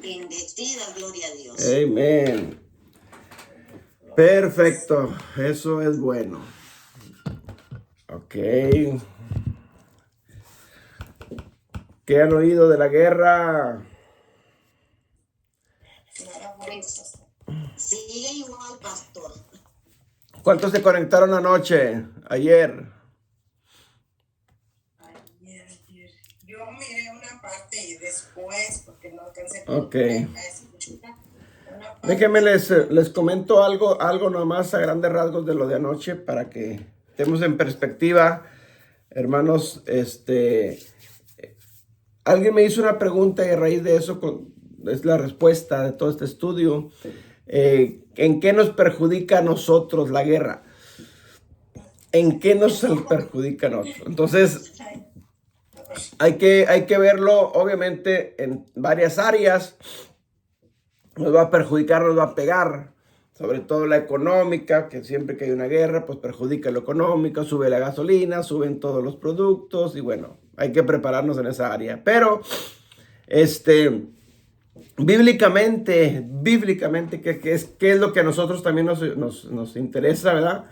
Bendecida, gloria a Dios. Amén. Perfecto, eso es bueno. Ok. ¿Qué han oído de la guerra? Sigue igual, pastor. ¿Cuántos se conectaron anoche? Ayer. Yo miré una parte y después, porque no alcancé Ok. a escuchar. Déjenme les comento algo nomás a grandes rasgos de lo de anoche para que estemos en perspectiva. Hermanos, alguien me hizo una pregunta y a raíz de eso es la respuesta de todo este estudio. ¿En qué nos perjudica a nosotros la guerra? ¿En qué nos perjudica a nosotros? Entonces, hay que verlo obviamente en varias áreas. Nos va a perjudicar, nos va a pegar, sobre todo la económica, que siempre que hay una guerra, pues perjudica lo económico, sube la gasolina, suben todos los productos y bueno, hay que prepararnos en esa área. Pero, bíblicamente, ¿qué es lo que a nosotros también nos interesa, ¿verdad?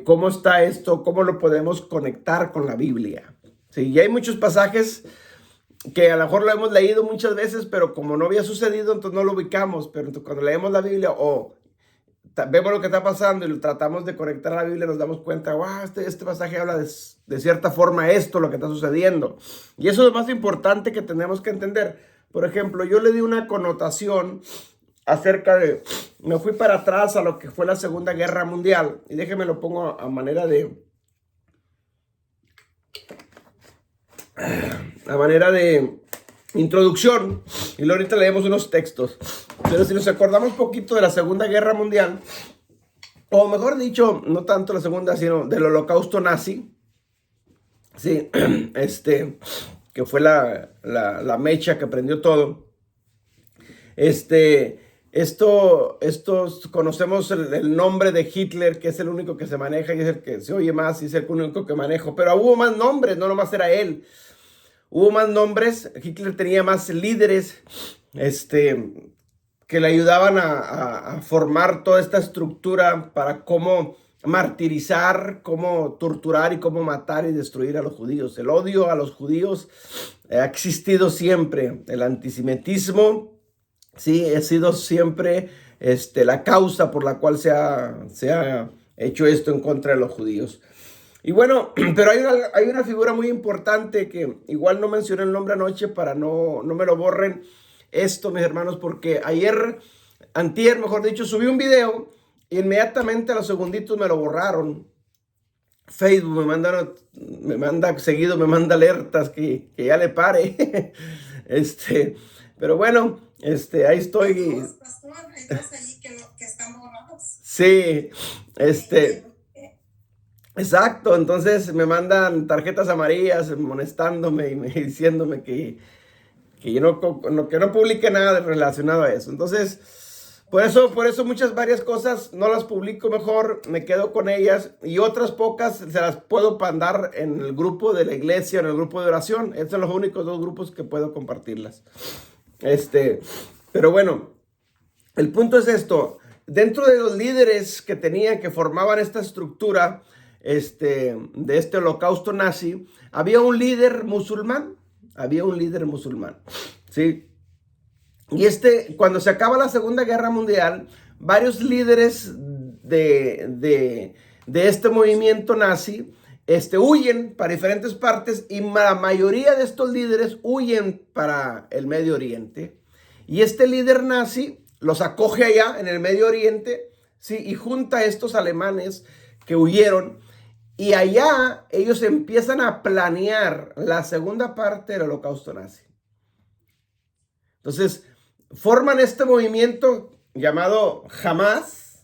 ¿Cómo está esto? ¿Cómo lo podemos conectar con la Biblia? Sí, y hay muchos pasajes que a lo mejor lo hemos leído muchas veces, pero como no había sucedido, entonces no lo ubicamos. Pero cuando leemos la Biblia o vemos lo que está pasando y lo tratamos de conectar a la Biblia, nos damos cuenta, wow, este pasaje habla de cierta forma esto, lo que está sucediendo. Y eso es lo más importante que tenemos que entender. Por ejemplo, yo le di una connotación acerca de, me fui para atrás a lo que fue la Segunda Guerra Mundial. Y déjenme lo pongo a manera de introducción, y luego ahorita leemos unos textos. Pero si nos acordamos un poquito de la Segunda Guerra Mundial, o mejor dicho, no tanto la segunda, sino del holocausto nazi, sí, que fue la mecha que prendió todo. Estos conocemos el nombre de Hitler, que es el único que se maneja y es el que se oye más y es el único que manejo, pero hubo más nombres, no nomás era él. Hubo más nombres, Hitler tenía más líderes, que le ayudaban a formar toda esta estructura para cómo martirizar, cómo torturar y cómo matar y destruir a los judíos. El odio a los judíos ha existido siempre. El antisemitismo, sí, ha sido siempre la causa por la cual se ha hecho esto en contra de los judíos. Y bueno, pero hay una figura muy importante que igual no mencioné el nombre anoche para no me lo borren esto, mis hermanos, porque antier, mejor dicho, subí un video e inmediatamente a los segunditos me lo borraron. Facebook me manda seguido, me manda alertas que ya le pare. Pero bueno, ahí estoy. Pastor, hay dos allí que están borrados. Sí, exacto, entonces me mandan tarjetas amarillas molestándome y diciéndome que yo no publique nada relacionado a eso. Entonces, por eso varias cosas no las publico mejor, me quedo con ellas y otras pocas se las puedo mandar en el grupo de la iglesia, en el grupo de oración. Estos son los únicos dos grupos que puedo compartirlas. Pero bueno, el punto es esto. Dentro de los líderes que formaban esta estructura, de este holocausto nazi, había un líder musulmán, ¿sí? Y cuando se acaba la Segunda Guerra Mundial, varios líderes de este movimiento nazi, huyen para diferentes partes y la mayoría de estos líderes huyen para el Medio Oriente. Y este líder nazi los acoge allá en el Medio Oriente, ¿sí? Y junta a estos alemanes que huyeron. Y allá ellos empiezan a planear la segunda parte del holocausto nazi. Entonces, forman este movimiento llamado Hamas.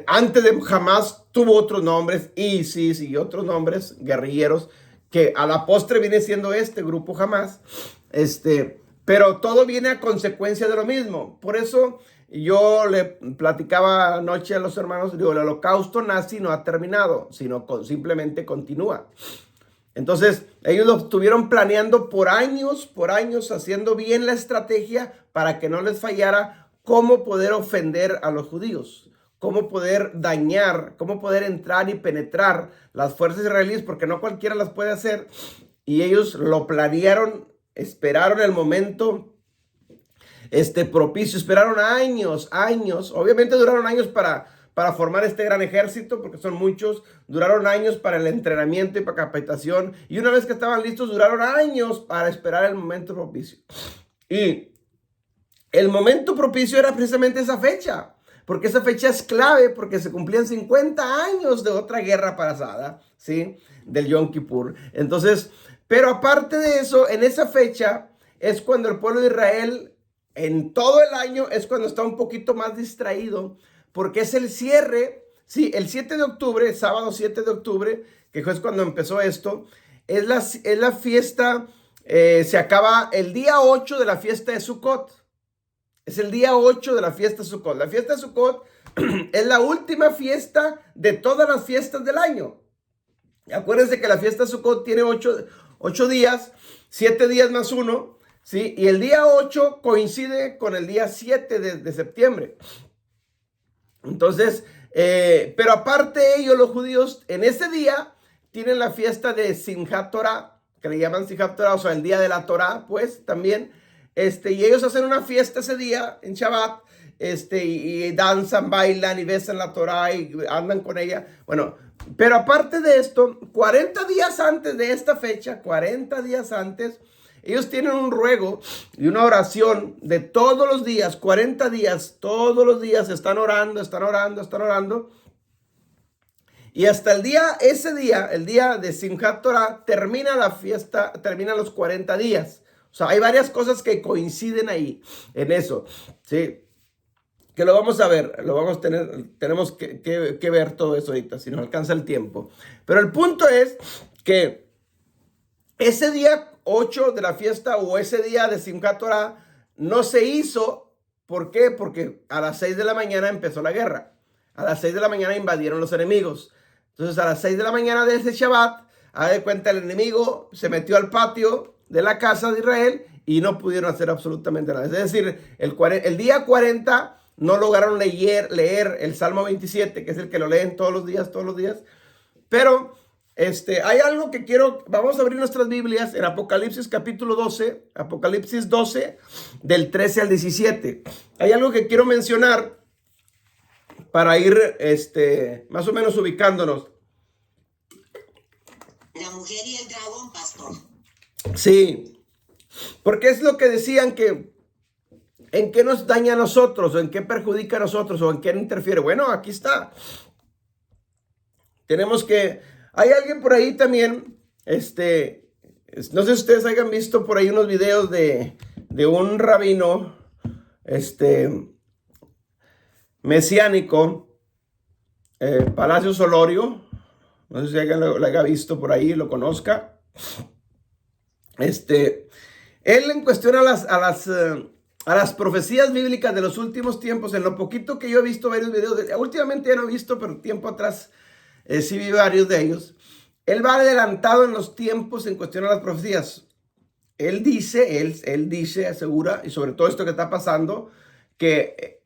Antes de Hamas tuvo otros nombres, ISIS y otros nombres guerrilleros, que a la postre viene siendo este grupo Hamas. Pero todo viene a consecuencia de lo mismo. Por eso yo le platicaba anoche a los hermanos, digo, el holocausto nazi no ha terminado, sino simplemente continúa. Entonces, ellos lo estuvieron planeando por años, haciendo bien la estrategia para que no les fallara cómo poder ofender a los judíos, cómo poder dañar, cómo poder entrar y penetrar las fuerzas israelíes, porque no cualquiera las puede hacer. Y ellos lo planearon, esperaron el momento propicio, esperaron años, obviamente duraron años para formar este gran ejército, porque son muchos, duraron años para el entrenamiento y para capacitación, y una vez que estaban listos, duraron años para esperar el momento propicio. Y el momento propicio era precisamente esa fecha, porque esa fecha es clave, porque se cumplían 50 años de otra guerra pasada, ¿sí? Del Yom Kippur. Entonces, pero aparte de eso, en esa fecha es cuando el pueblo de Israel, en todo el año, es cuando está un poquito más distraído, porque es el cierre, sí, el 7 de octubre, sábado 7 de octubre, que es cuando empezó esto, es la fiesta, se acaba el día 8 de la fiesta de Sukkot. Es el día 8 de la fiesta de Sukkot. La fiesta de Sukkot es la última fiesta de todas las fiestas del año. Acuérdense que la fiesta de Sukkot tiene 8 días, 7 días más 1, ¿sí? Y el día 8 coincide con el día 7 de septiembre. Entonces, pero aparte de ello, los judíos en ese día tienen la fiesta de Simchat Torah, que le llaman Simchat Torah, o sea, el día de la Torah, pues, también. Y ellos hacen una fiesta ese día, en Shabbat, y danzan, bailan y besan la Torah y andan con ella. Bueno, pero aparte de esto, 40 días antes de esta fecha, 40 días antes, ellos tienen un ruego y una oración de todos los días, 40 días, todos los días están orando. Y hasta ese día, el día de Simchat Torah, termina la fiesta, terminan los 40 días. O sea, hay varias cosas que coinciden ahí, en eso, ¿sí? Que lo vamos a ver, tenemos que ver todo eso ahorita, si nos alcanza el tiempo. Pero el punto es que ese día 8 de la fiesta o ese día de Simchat Torah no se hizo. ¿Por qué? Porque a las 6 de la mañana empezó la guerra. A las 6 de la mañana invadieron los enemigos. Entonces a las 6 de la mañana de ese Shabbat, a de cuenta el enemigo se metió al patio de la casa de Israel y no pudieron hacer absolutamente nada. Es decir, el día 40 no lograron leer el Salmo 27, que es el que lo leen todos los días. Pero hay algo que vamos a abrir nuestras Biblias en Apocalipsis capítulo 12, Apocalipsis 12, del 13 al 17. Hay algo que quiero mencionar para ir más o menos ubicándonos. La mujer y el dragón, pastor. Sí, porque es lo que decían que en qué nos daña a nosotros, o en qué perjudica a nosotros, o en qué interfiere. Bueno, aquí está. Hay alguien por ahí también, no sé si ustedes hayan visto por ahí unos videos de un rabino, mesiánico, Palacio Solorio. No sé si alguien lo haya visto por ahí, lo conozca. Él en cuestión a las profecías bíblicas de los últimos tiempos, en lo poquito que yo he visto varios videos, últimamente ya no he visto, pero tiempo atrás sí vi varios de ellos. Él va adelantado en los tiempos en cuestión a las profecías. Él dice, asegura, y sobre todo esto que está pasando, que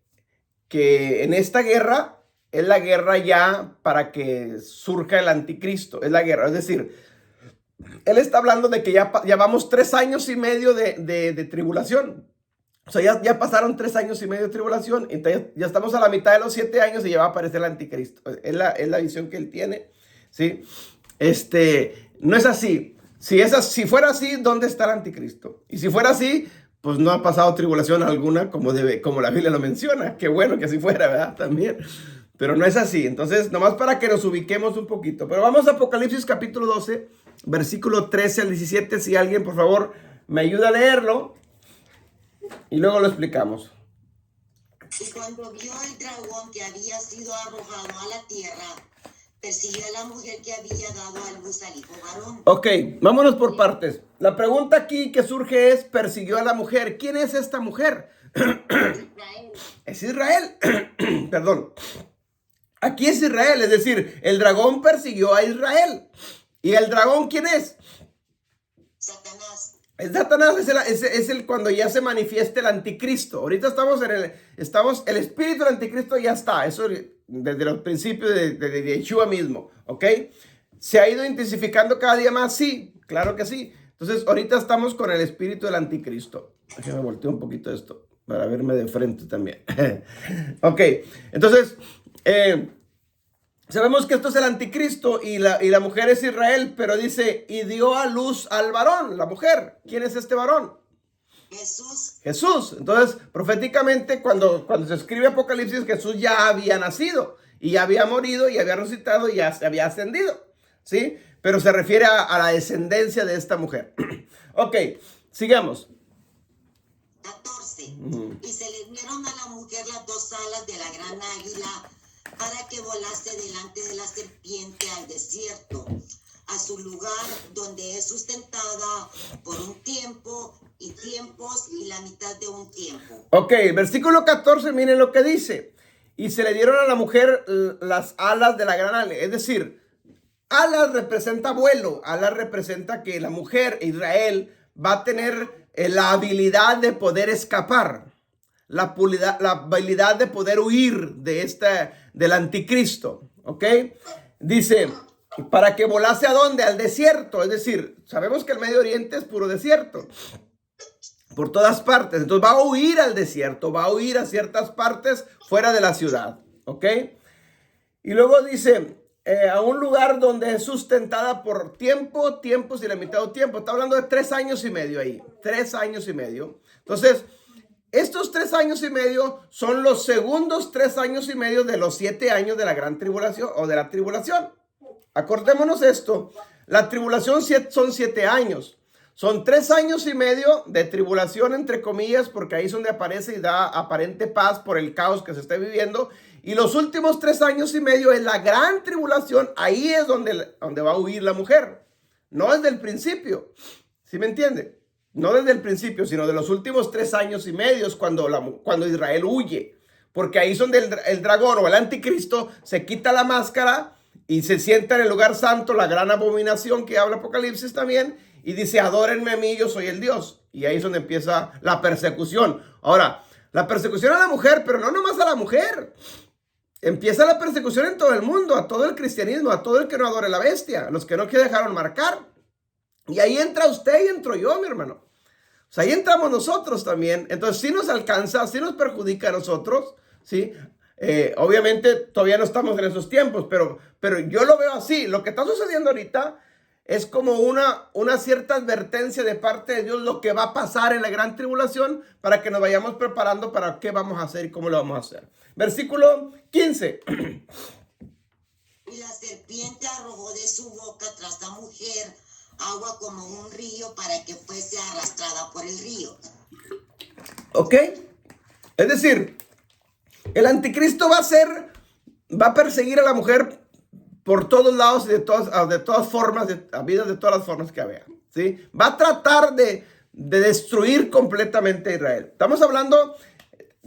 en esta guerra es la guerra ya para que surja el anticristo. Es la guerra, es decir, él está hablando de que ya vamos 3 años y medio de tribulación. O sea, ya pasaron 3 años y medio de tribulación. Entonces ya estamos a la mitad de los 7 años y ya va a aparecer el anticristo. Es la visión que él tiene, ¿sí? No es así. Si fuera así, ¿dónde está el anticristo? Y si fuera así, pues no ha pasado tribulación alguna como la Biblia lo menciona. Qué bueno que así fuera, ¿verdad? También. Pero no es así. Entonces, nomás para que nos ubiquemos un poquito. Pero vamos a Apocalipsis capítulo 12, versículo 13 al 17. Si alguien, por favor, me ayuda a leerlo. Y luego lo explicamos. Y cuando vio el dragón que había sido arrojado a la tierra, persiguió a la mujer que había dado a luz al hijo varón. Ok, vámonos por partes. La pregunta aquí que surge es, persiguió a la mujer. ¿Quién es esta mujer? Israel. Es Israel. Perdón. Aquí es Israel, es decir, el dragón persiguió a Israel. ¿Y el dragón quién es? Satanás. Es Satanás, es el cuando ya se manifiesta el anticristo. Ahorita el espíritu del anticristo ya está. Eso desde los principios de Yeshua mismo, ¿ok? ¿Se ha ido intensificando cada día más? Sí, claro que sí. Entonces, ahorita estamos con el espíritu del anticristo. Déjame voltear un poquito esto para verme de frente también. Ok, entonces, sabemos que esto es el anticristo y la mujer es Israel, pero dice, y dio a luz al varón, la mujer. ¿Quién es este varón? Jesús. Jesús. Entonces, proféticamente, cuando se escribe Apocalipsis, Jesús ya había nacido y ya había morido y había resucitado y ya se había ascendido, ¿sí? Pero se refiere a la descendencia de esta mujer. Ok, sigamos. 14. Y se le dieron a la mujer las dos alas de la gran águila para que volase delante de la serpiente al desierto, a su lugar donde es sustentada por un tiempo y tiempos y la mitad de un tiempo. Ok, versículo 14, miren lo que dice. Y se le dieron a la mujer las alas de la gran águila. Es decir, alas representa vuelo. Alas representa que la mujer, Israel, va a tener la habilidad de poder escapar. La habilidad de poder huir del anticristo. ¿Ok? Dice, para que volase ¿a dónde? Al desierto. Es decir, sabemos que el Medio Oriente es puro desierto. Por todas partes. Entonces va a huir al desierto. Va a huir a ciertas partes fuera de la ciudad. ¿Ok? Y luego dice, a un lugar donde es sustentada por tiempos y la mitad de tiempo. Está hablando de 3 años y medio ahí. 3 años y medio. Entonces, estos 3 años y medio son los segundos 3 años y medio de los 7 años de la gran tribulación o de la tribulación. Acordémonos esto. La tribulación son 7 años. Son 3 años y medio de tribulación, entre comillas, porque ahí es donde aparece y da aparente paz por el caos que se está viviendo. Y los últimos 3 años y medio es la gran tribulación. Ahí es donde va a huir la mujer. No desde el principio. ¿Sí me entiende? No desde el principio, sino de los últimos 3 años y medio cuando Israel huye. Porque ahí es donde el dragón o el anticristo se quita la máscara y se sienta en el lugar santo, la gran abominación que habla Apocalipsis también, y dice, adórenme a mí, yo soy el Dios. Y ahí es donde empieza la persecución. Ahora, la persecución a la mujer, pero no nomás a la mujer. Empieza la persecución en todo el mundo, a todo el cristianismo, a todo el que no adore la bestia, a los que no que dejaron marcar. Y ahí entra usted y entro yo, mi hermano. O sea, ahí entramos nosotros también. Entonces, sí nos alcanza, sí nos perjudica a nosotros, ¿sí? Obviamente, todavía no estamos en esos tiempos, pero yo lo veo así. Lo que está sucediendo ahorita es como una cierta advertencia de parte de Dios, lo que va a pasar en la gran tribulación, para que nos vayamos preparando para qué vamos a hacer y cómo lo vamos a hacer. Versículo 15. Y la serpiente arrojó de su boca tras la mujer agua como un río para que fuese arrastrada por el río. ¿Ok? Es decir, el anticristo va a perseguir a la mujer por todos lados y de todas formas, a vida de todas las formas que vea, ¿sí? Va a tratar de destruir completamente a Israel. Estamos hablando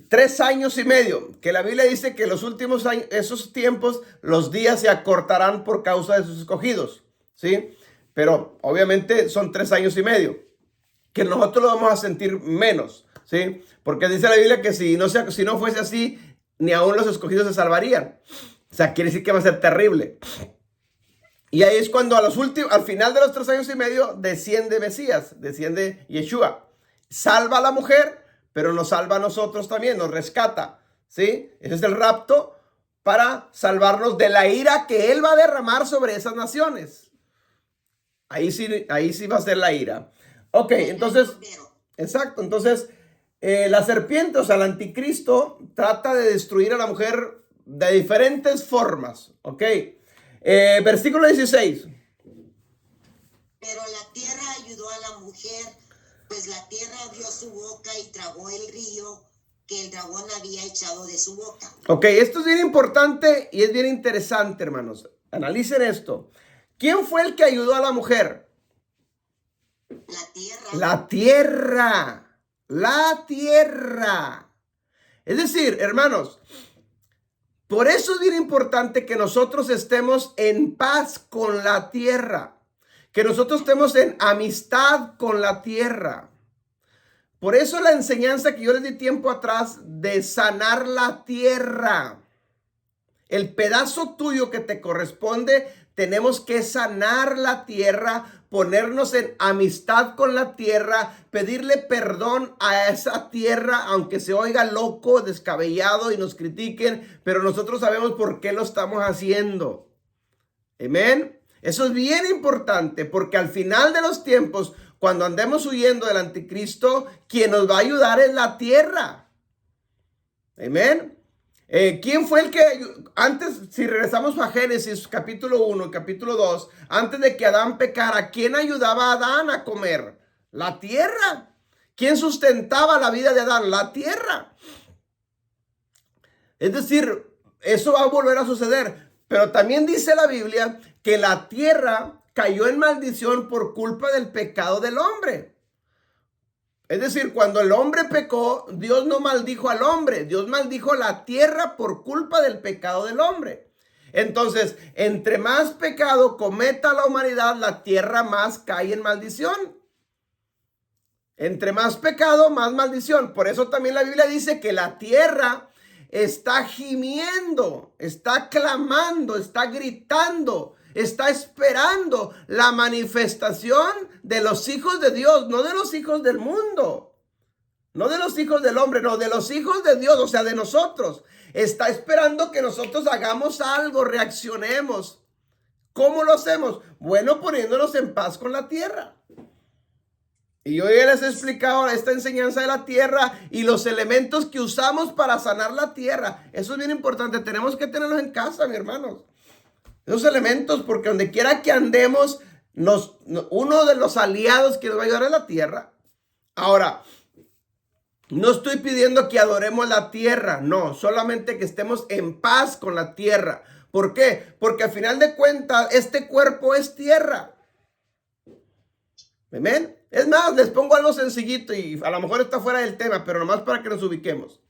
3 años y medio, que la Biblia dice que los últimos años, esos tiempos, los días se acortarán por causa de sus escogidos, ¿sí? Pero obviamente son 3 años y medio, que nosotros lo vamos a sentir menos, ¿sí? Porque dice la Biblia que si no fuese así, ni aún los escogidos se salvarían. O sea, quiere decir que va a ser terrible. Y ahí es cuando al final de los 3 años y medio desciende Mesías, desciende Yeshua. Salva a la mujer, pero nos salva a nosotros también, nos rescata, ¿sí? Ese es el rapto para salvarnos de la ira que Él va a derramar sobre esas naciones. Ahí sí va a ser la ira. Ok, entonces, exacto, entonces la serpiente, o sea, el anticristo, trata de destruir a la mujer de diferentes formas, ¿ok? Versículo 16. Pero la tierra ayudó a la mujer, pues la tierra abrió su boca y tragó el río que el dragón había echado de su boca. Ok, esto es bien importante y es bien interesante, hermanos. Analicen esto. ¿Quién fue el que ayudó a la mujer? La tierra. La tierra. La tierra. Es decir, hermanos, por eso es bien importante que nosotros estemos en paz con la tierra. que nosotros estemos en amistad con la tierra. Por eso la enseñanza que yo les di tiempo atrás de sanar la tierra. El pedazo tuyo que te corresponde, tenemos que sanar la tierra, ponernos en amistad con la tierra, pedirle perdón a esa tierra, aunque se oiga loco, descabellado y nos critiquen, pero nosotros sabemos por qué lo estamos haciendo. Amén. Eso es bien importante, porque al final de los tiempos, cuando andemos huyendo del anticristo, quien nos va a ayudar es la tierra. Amén. ¿Quién fue el que antes, si regresamos a Génesis capítulo 1 y capítulo 2, antes de que Adán pecara, ¿quién ayudaba a Adán a comer? La tierra. ¿Quién sustentaba la vida de Adán? La tierra. Es decir, eso va a volver a suceder. Pero también dice la Biblia que la tierra cayó en maldición por culpa del pecado del hombre. Es decir, cuando el hombre pecó, Dios no maldijo al hombre, Dios maldijo la tierra por culpa del pecado del hombre. Entonces, entre más pecado cometa la humanidad, la tierra más cae en maldición. Entre más pecado, más maldición. Por eso también la Biblia dice que la tierra está gimiendo, está clamando, está gritando, está esperando la manifestación de los hijos de Dios, no de los hijos del mundo, no de los hijos del hombre, no, de los hijos de Dios, o sea, de nosotros. Está esperando que nosotros hagamos algo, reaccionemos. ¿Cómo lo hacemos? Bueno, poniéndonos en paz con la tierra. Y yo ya les he explicado esta enseñanza de la tierra y los elementos que usamos para sanar la tierra. Eso es bien importante. Tenemos que tenerlos en casa, mis hermanos. Esos elementos, porque donde quiera que andemos, uno de los aliados que nos va a ayudar es la tierra. Ahora, no estoy pidiendo que adoremos la tierra. No, solamente que estemos en paz con la tierra. ¿Por qué? Porque al final de cuentas, este cuerpo es tierra. ¿Amén? Es más, les pongo algo sencillito y a lo mejor está fuera del tema, pero nomás para que nos ubiquemos.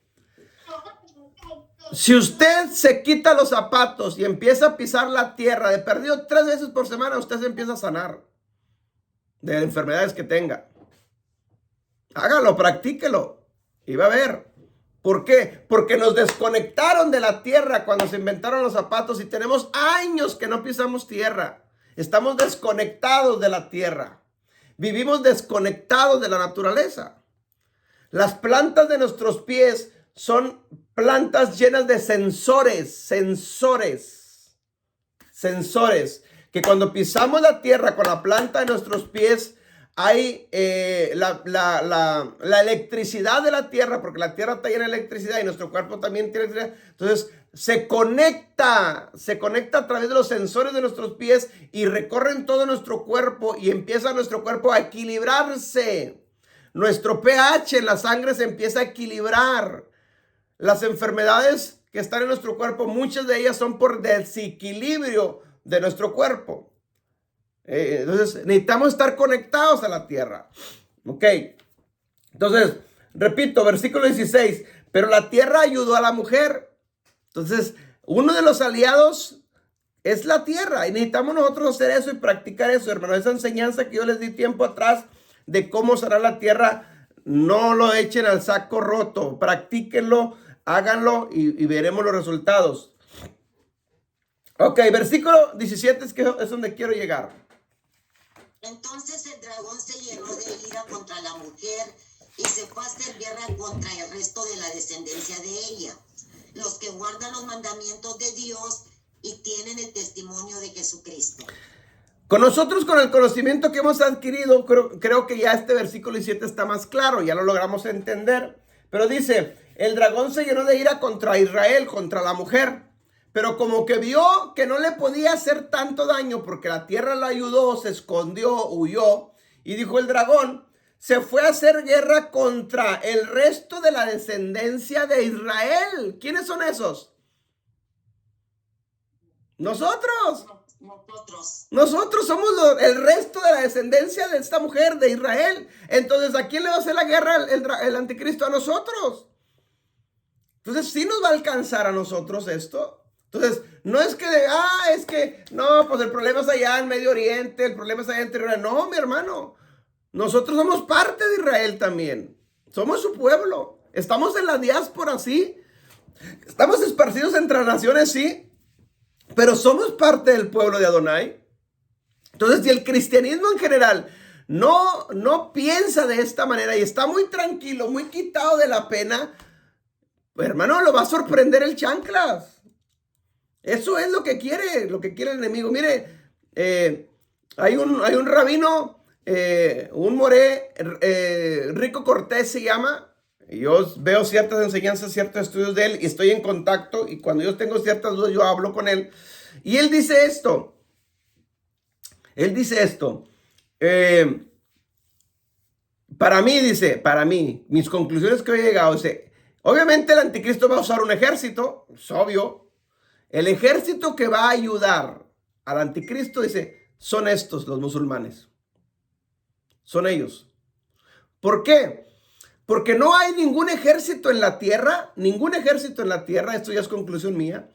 Si usted se quita los zapatos y empieza a pisar la tierra, de perdido 3 veces por semana, usted se empieza a sanar de enfermedades que tenga. Hágalo, practíquelo y va a ver. ¿Por qué? Porque nos desconectaron de la tierra cuando se inventaron los zapatos y tenemos años que no pisamos tierra. Estamos desconectados de la tierra. Vivimos desconectados de la naturaleza. Las plantas de nuestros pies son plantas llenas de sensores, que cuando pisamos la tierra con la planta de nuestros pies, hay la electricidad de la tierra, porque la tierra está llena de electricidad y nuestro cuerpo también tiene electricidad. Entonces se conecta a través de los sensores de nuestros pies y recorren todo nuestro cuerpo y empieza nuestro cuerpo a equilibrarse. Nuestro pH en la sangre se empieza a equilibrar. Las enfermedades que están en nuestro cuerpo, muchas de ellas son por desequilibrio de nuestro cuerpo. Entonces necesitamos estar conectados a la tierra. Ok. Entonces, repito, versículo 16. Pero la tierra ayudó a la mujer. Entonces, uno de los aliados es la tierra. Y necesitamos nosotros hacer eso y practicar eso, hermano. Esa enseñanza que yo les di tiempo atrás de cómo sanar la tierra, no lo echen al saco roto. Practíquenlo, háganlo y veremos los resultados. Ok, versículo 17 es donde quiero llegar. Entonces el dragón se llenó de ira contra la mujer y se fue a hacer guerra contra el resto de la descendencia de ella, los que guardan los mandamientos de Dios y tienen el testimonio de Jesucristo. Con nosotros, con el conocimiento que hemos adquirido, creo que ya este versículo 17 está más claro, ya lo logramos entender. Pero dice, el dragón se llenó de ira contra Israel, contra la mujer. Pero como que vio que no le podía hacer tanto daño porque la tierra la ayudó, se escondió, huyó. Y dijo el dragón, se fue a hacer guerra contra el resto de la descendencia de Israel. ¿Quiénes son esos? Nosotros. Nosotros somos el resto de la descendencia de esta mujer de Israel. Entonces, ¿a quién le va a hacer la guerra el anticristo? A nosotros. Entonces, ¿sí nos va a alcanzar a nosotros esto? Entonces, no es que, no, pues el problema es allá en Medio Oriente, el problema es allá en Israel. No, mi hermano, nosotros somos parte de Israel también. Somos su pueblo. Estamos en la diáspora, sí. Estamos esparcidos entre las naciones, sí. Pero somos parte del pueblo de Adonai. Entonces, si el cristianismo en general no piensa de esta manera y está muy tranquilo, muy quitado de la pena, pues, hermano, lo va a sorprender el chanclas. Eso es lo que quiere el enemigo. Mire, hay un rabino, un moré, Rico Cortés se llama. Yo veo ciertas enseñanzas, ciertos estudios de él y estoy en contacto, y cuando yo tengo ciertas dudas yo hablo con él. Y él dice esto. Para mí, mis conclusiones que he llegado, dice, obviamente el anticristo va a usar un ejército, es obvio. El ejército que va a ayudar al anticristo, dice, son estos, los musulmanes. Son ellos. ¿Por qué? Porque no hay ningún ejército en la tierra, esto ya es conclusión mía,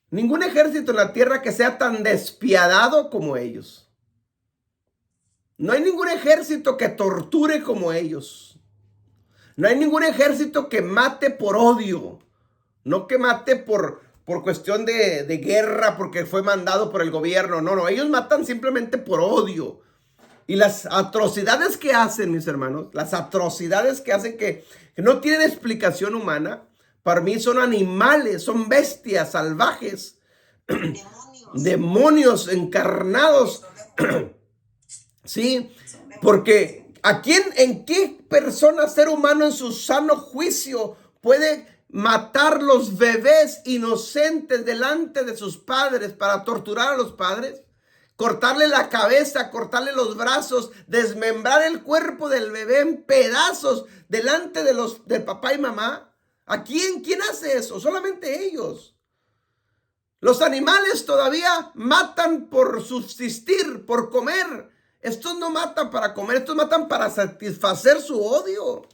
ningún ejército en la tierra que sea tan despiadado como ellos. No hay ningún ejército que torture como ellos. No hay ningún ejército que mate por odio. No que mate por cuestión de guerra, porque fue mandado por el gobierno. No, ellos matan simplemente por odio. Y las atrocidades que hacen, mis hermanos, las atrocidades que hacen que no tienen explicación humana, para mí son animales, son bestias salvajes, demonios encarnados. Sí, porque ¿en qué persona, ser humano en su sano juicio puede matar los bebés inocentes delante de sus padres para torturar a los padres? Cortarle la cabeza, cortarle los brazos, desmembrar el cuerpo del bebé en pedazos delante del papá y mamá. ¿Quién hace eso? Solamente ellos. Los animales todavía matan por subsistir, por comer. Estos no matan para comer, estos matan para satisfacer su odio.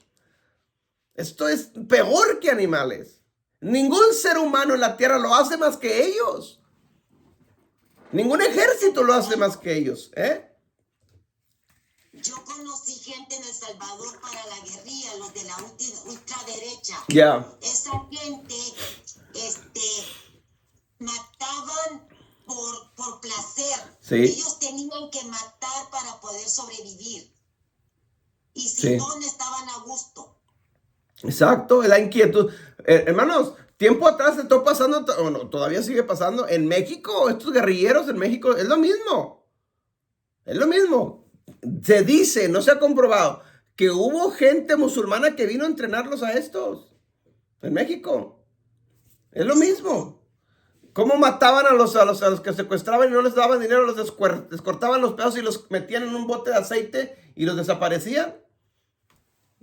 Esto es peor que animales. Ningún ser humano en la tierra lo hace más que ellos. Ningún ejército lo hace más que ellos, Yo conocí gente en El Salvador para la guerrilla, los de la ultraderecha. Ya. Esa gente, mataban por placer. Sí. Ellos tenían que matar para poder sobrevivir. Y si no estaban a gusto. Exacto, la inquietud. Hermanos, tiempo atrás se está pasando, todavía sigue pasando. En México, estos guerrilleros en México, es lo mismo. Es lo mismo. Se dice, no se ha comprobado, que hubo gente musulmana que vino a entrenarlos a estos. En México. Es lo mismo. ¿Cómo mataban a los que secuestraban y no les daban dinero? Les cortaban los pedazos y los metían en un bote de aceite y los desaparecían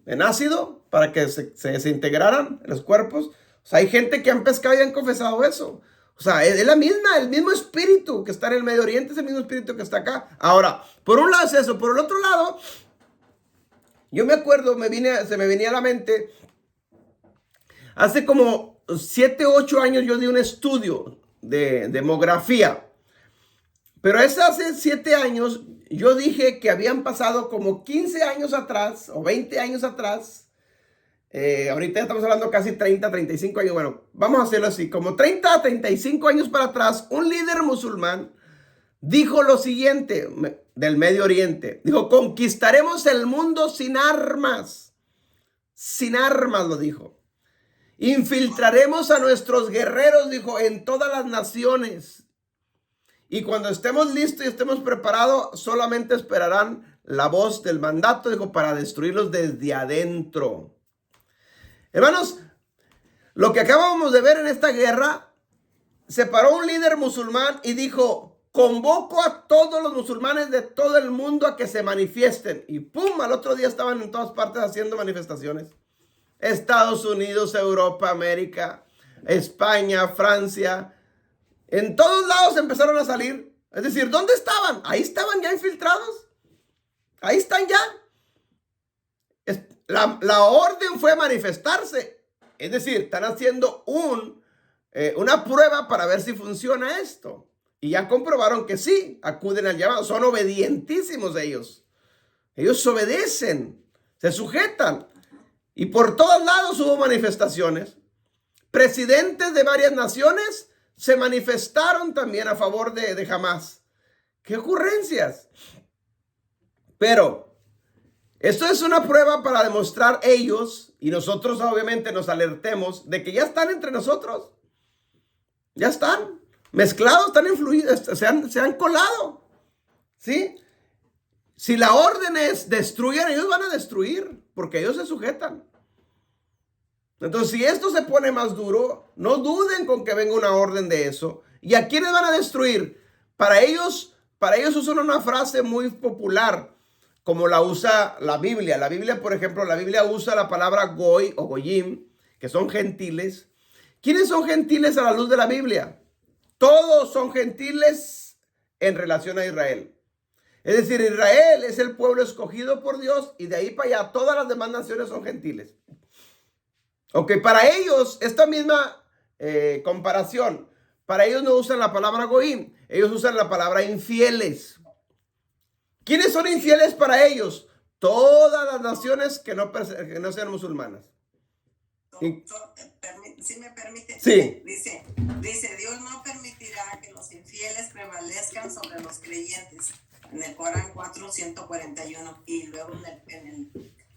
en ácido para que se desintegraran los cuerpos. O sea, hay gente que han pescado y han confesado eso. O sea, es el mismo espíritu que está en el Medio Oriente, es el mismo espíritu que está acá. Ahora, por un lado es eso. Por el otro lado, yo me acuerdo, se me venía a la mente, hace como 7, 8 años yo di un estudio de demografía. Pero hace 7 años yo dije que habían pasado como 15 años atrás o 20 años atrás. Ahorita ya estamos hablando casi 30, 35 años. Bueno, vamos a hacerlo así. Como 30, 35 años para atrás, un líder musulmán dijo lo siguiente del Medio Oriente. Dijo, conquistaremos el mundo sin armas. Sin armas, lo dijo. Infiltraremos a nuestros guerreros, dijo, en todas las naciones. Y cuando estemos listos y estemos preparados, solamente esperarán la voz del mandato, dijo, para destruirlos desde adentro. Hermanos, lo que acabamos de ver en esta guerra, se paró un líder musulmán y dijo, convoco a todos los musulmanes de todo el mundo a que se manifiesten. Y pum, al otro día estaban en todas partes haciendo manifestaciones. Estados Unidos, Europa, América, España, Francia. En todos lados empezaron a salir. Es decir, ¿dónde estaban? Ahí estaban ya infiltrados. Ahí están ya. La orden fue manifestarse. Es decir, están haciendo un una prueba para ver si funciona esto. Y ya comprobaron que sí, acuden al llamado. Son obedientísimos ellos. Ellos obedecen, se sujetan. Y por todos lados hubo manifestaciones. Presidentes de varias naciones se manifestaron también a favor de Hamás. ¡Qué ocurrencias! Pero esto es una prueba para demostrar ellos, y nosotros obviamente nos alertemos de que ya están entre nosotros. Ya están mezclados, están influidos, se han colado. ¿Sí? Si la orden es destruyan, ellos van a destruir, porque ellos se sujetan. Entonces, si esto se pone más duro, no duden con que venga una orden de eso. ¿Y a quiénes van a destruir? Para ellos usan una frase muy popular, como la usa la Biblia. La Biblia, por ejemplo, la Biblia usa la palabra goy o goyim, que son gentiles. ¿Quiénes son gentiles a la luz de la Biblia? Todos son gentiles en relación a Israel. Es decir, Israel es el pueblo escogido por Dios y de ahí para allá todas las demás naciones son gentiles. Ok, para ellos, esta misma comparación, para ellos no usan la palabra goim, ellos usan la palabra infieles. ¿Quiénes son infieles para ellos? Todas las naciones que no sean musulmanas. Si me permite, sí. Dice, Dios no permitirá que los infieles prevalezcan sobre los creyentes. En el Corán 4:141 y luego en el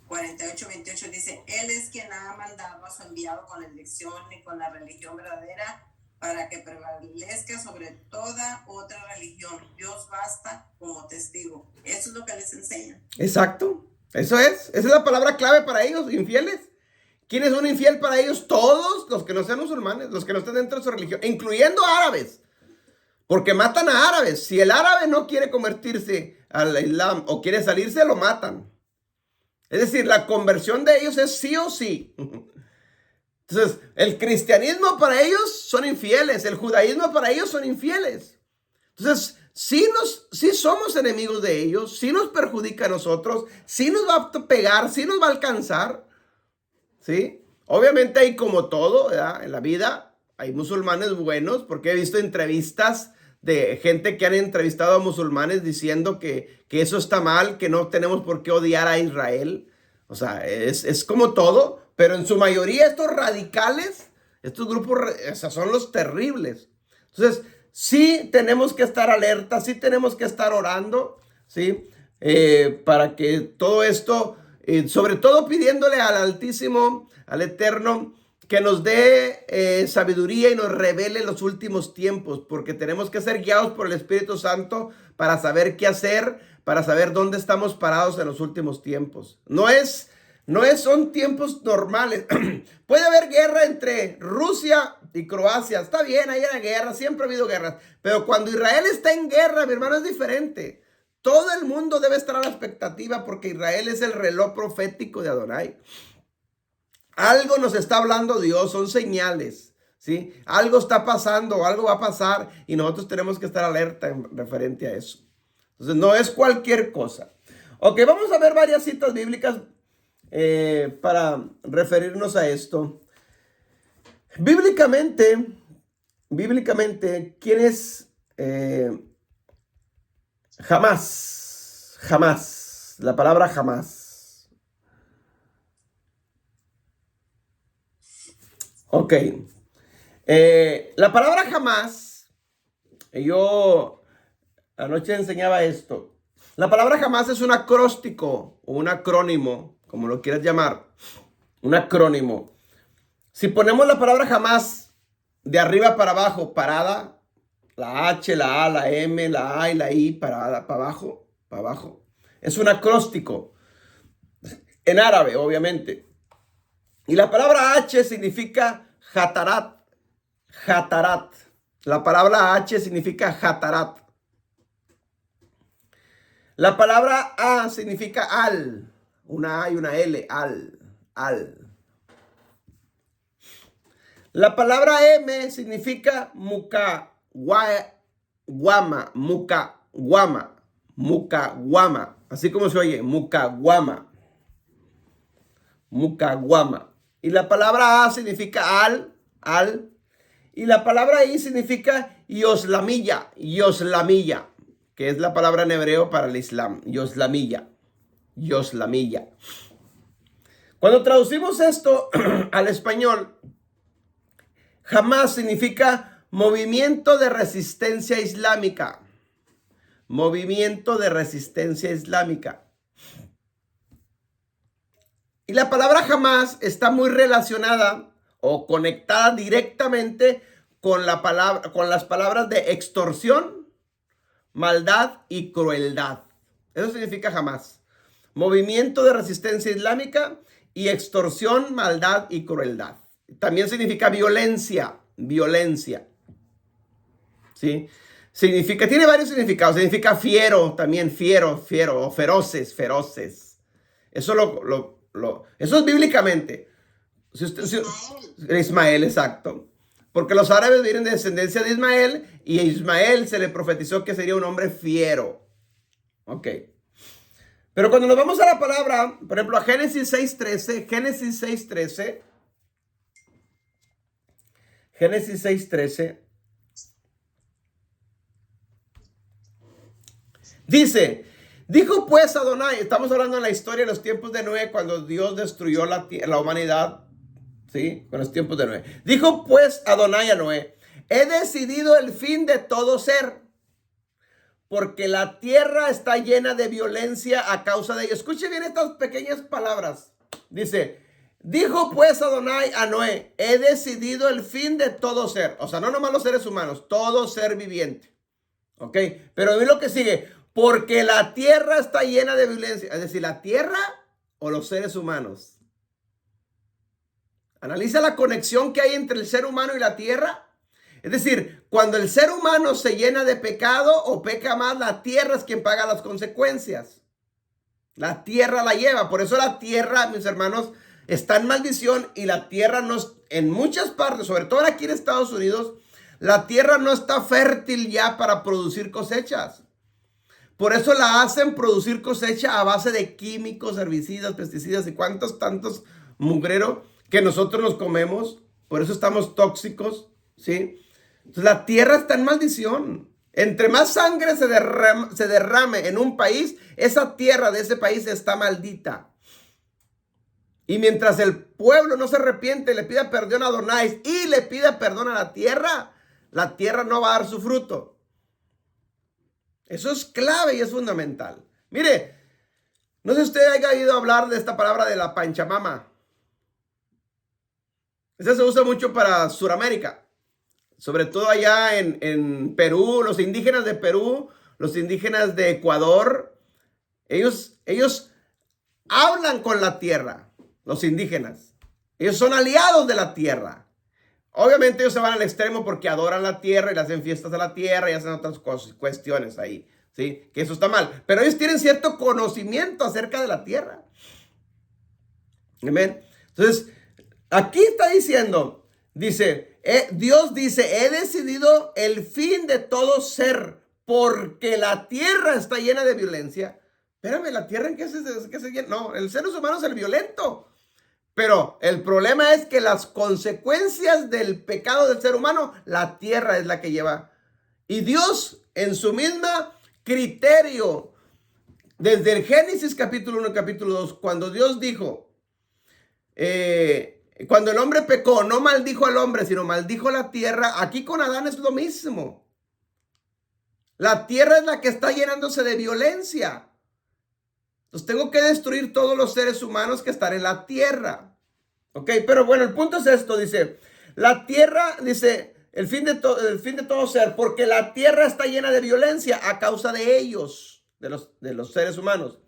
48:28 dice, Él es quien ha mandado a su enviado con la elección y con la religión verdadera para que prevalezca sobre toda otra religión. Dios basta como testigo. Eso es lo que les enseña. Exacto. Esa es la palabra clave para ellos, infieles. ¿Quién es un infiel para ellos? Todos los que no sean musulmanes, los que no estén dentro de su religión, incluyendo árabes. Porque matan a árabes. Si el árabe no quiere convertirse al Islam o quiere salirse, lo matan. Es decir, la conversión de ellos es sí o sí. Entonces, el cristianismo para ellos son infieles. El judaísmo para ellos son infieles. Entonces, sí somos enemigos de ellos. Sí nos perjudica a nosotros. Sí nos va a pegar. Sí nos va a alcanzar. ¿Sí? Obviamente hay como todo, ¿verdad? En la vida hay musulmanes buenos. Porque he visto entrevistas de gente que han entrevistado a musulmanes diciendo que eso está mal, que no tenemos por qué odiar a Israel. O sea, es como todo, pero en su mayoría estos radicales, estos grupos, o sea, son los terribles. Entonces, sí tenemos que estar alerta, sí tenemos que estar orando, ¿sí? Para que todo esto, sobre todo pidiéndole al Altísimo, al Eterno, que nos dé sabiduría y nos revele los últimos tiempos, porque tenemos que ser guiados por el Espíritu Santo para saber qué hacer, para saber dónde estamos parados en los últimos tiempos. Son tiempos normales. Puede haber guerra entre Rusia y Croacia. Está bien, hay una guerra, siempre ha habido guerras. Pero cuando Israel está en guerra, mi hermano, es diferente. Todo el mundo debe estar a la expectativa porque Israel es el reloj profético de Adonai. Algo nos está hablando Dios, son señales, ¿sí? Algo está pasando, algo va a pasar y nosotros tenemos que estar alerta en referente a eso. Entonces, no es cualquier cosa. Ok, vamos a ver varias citas bíblicas para referirnos a esto. Bíblicamente, ¿quién es Hamás? La palabra Hamás. Ok. La palabra Hamás, yo anoche enseñaba esto. La palabra Hamás es un acróstico o un acrónimo, como lo quieras llamar. Un acrónimo. Si ponemos la palabra Hamás de arriba para abajo, parada, la H, la A, la M, la A y la I, parada, para abajo, es un acróstico. En árabe, obviamente. Y la palabra H significa Hatarat. Hatarat. La palabra H significa Hatarat. La palabra A significa al. Una A y una L. Al. La palabra M significa mukaguama. Mukaguama. Así como se oye, mukaguama. Y la palabra A significa al. Y la palabra ahí significa yoslamilla, yoslamilla, que es la palabra en hebreo para el Islam, yoslamilla, yoslamilla. Cuando traducimos esto al español, Hamas significa movimiento de resistencia islámica. Movimiento de resistencia islámica. Y la palabra Hamas está muy relacionada o conectada directamente con las palabras de extorsión, maldad y crueldad. Eso significa Hamas. Movimiento de resistencia islámica y extorsión, maldad y crueldad. También significa violencia, violencia. ¿Sí? Significa, tiene varios significados. Significa fiero, también fiero, o feroces, feroces. Eso eso es bíblicamente. Ismael, exacto. Porque los árabes vienen de descendencia de Ismael y a Ismael se le profetizó que sería un hombre fiero. Ok. Pero cuando nos vamos a la palabra, por ejemplo, a Génesis 6:13, Génesis 6:13, dice, dijo pues Adonai, estamos hablando de la historia de los tiempos de Noé, cuando Dios destruyó la humanidad, ¿sí? Con los tiempos de Noé. Dijo pues Adonai a Noé, he decidido el fin de todo ser, porque la tierra está llena de violencia a causa de ello. Escuche bien estas pequeñas palabras. Dice, dijo pues Adonai a Noé, he decidido el fin de todo ser. O sea, no nomás los seres humanos, todo ser viviente. ¿Ok? Pero mira lo que sigue. Porque la tierra está llena de violencia. Es decir, la tierra o los seres humanos. Analiza la conexión que hay entre el ser humano y la tierra. Es decir, cuando el ser humano se llena de pecado o peca más, la tierra es quien paga las consecuencias. La tierra la lleva. Por eso la tierra, mis hermanos, está en maldición y la tierra no es, en muchas partes, sobre todo aquí en Estados Unidos, la tierra no está fértil ya para producir cosechas. Por eso la hacen producir cosecha a base de químicos, herbicidas, pesticidas y cuantos tantos mugrero que nosotros nos comemos. Por eso estamos tóxicos, ¿sí? Entonces la tierra está en maldición. Entre más sangre se derrame en un país, esa tierra de ese país está maldita. Y mientras el pueblo no se arrepiente, le pida perdón a Adonai y le pida perdón a la tierra no va a dar su fruto. Eso es clave y es fundamental. Mire, no sé si usted haya oído hablar de esta palabra de la Panchamama. Esa se usa mucho para Sudamérica. Sobre todo allá en Perú, los indígenas de Perú, los indígenas de Ecuador, ellos hablan con la tierra, los indígenas. Ellos son aliados de la tierra. Obviamente ellos se van al extremo porque adoran la tierra y le hacen fiestas a la tierra y hacen otras cuestiones ahí, ¿sí? Que eso está mal. Pero ellos tienen cierto conocimiento acerca de la tierra. Amén. Entonces, aquí está diciendo, Dios dice, he decidido el fin de todo ser, porque la tierra está llena de violencia. Espérame, ¿la tierra en qué se llena? No, el ser humano es el violento. Pero el problema es que las consecuencias del pecado del ser humano, la tierra es la que lleva. Y Dios, en su misma criterio, desde el Génesis capítulo 1 capítulo 2, cuando Dios dijo, cuando el hombre pecó, no maldijo al hombre, sino maldijo la tierra. Aquí con Adán es lo mismo. La tierra es la que está llenándose de violencia. Entonces tengo que destruir todos los seres humanos que están en la tierra. Ok, pero bueno, el punto es esto, dice, la tierra, dice, el fin de todo ser, porque la tierra está llena de violencia a causa de ellos, de los seres humanos.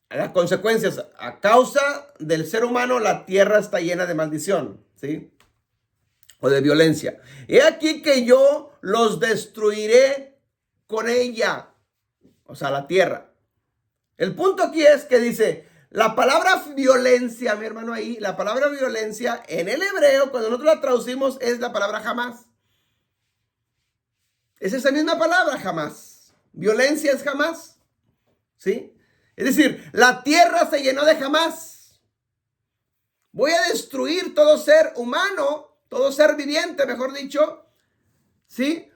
Las consecuencias, a causa del ser humano, la tierra está llena de maldición, ¿sí? O de violencia. He aquí que yo los destruiré con ella, o sea, la tierra. El punto aquí es que dice, la palabra violencia, mi hermano ahí, la palabra violencia en el hebreo, cuando nosotros la traducimos, es la palabra jamás. Es esa misma palabra, jamás. Violencia es jamás, ¿sí? Es decir, la tierra se llenó de jamás. Voy a destruir todo ser humano todo ser viviente, mejor dicho, ¿sí?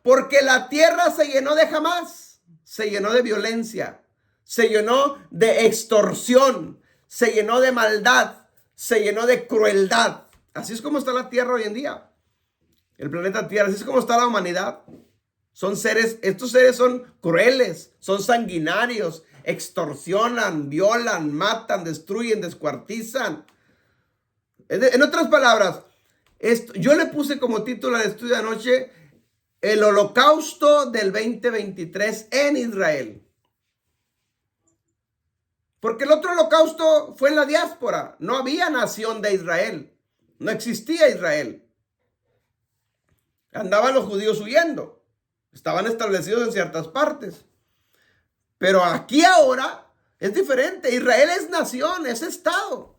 Porque la tierra se llenó de jamás, se llenó de violencia, se llenó de extorsión, se llenó de maldad, se llenó de crueldad. Así es como está la tierra hoy en día, el planeta Tierra, así es como está la humanidad. Estos seres son crueles, son sanguinarios, extorsionan, violan, matan, destruyen, descuartizan. En otras palabras, yo le puse como título al estudio de anoche: el holocausto del 2023 en Israel. Porque el otro holocausto fue en la diáspora. No había nación de Israel. No existía Israel. Andaban los judíos huyendo. Estaban establecidos en ciertas partes. Pero aquí ahora es diferente. Israel es nación, es estado.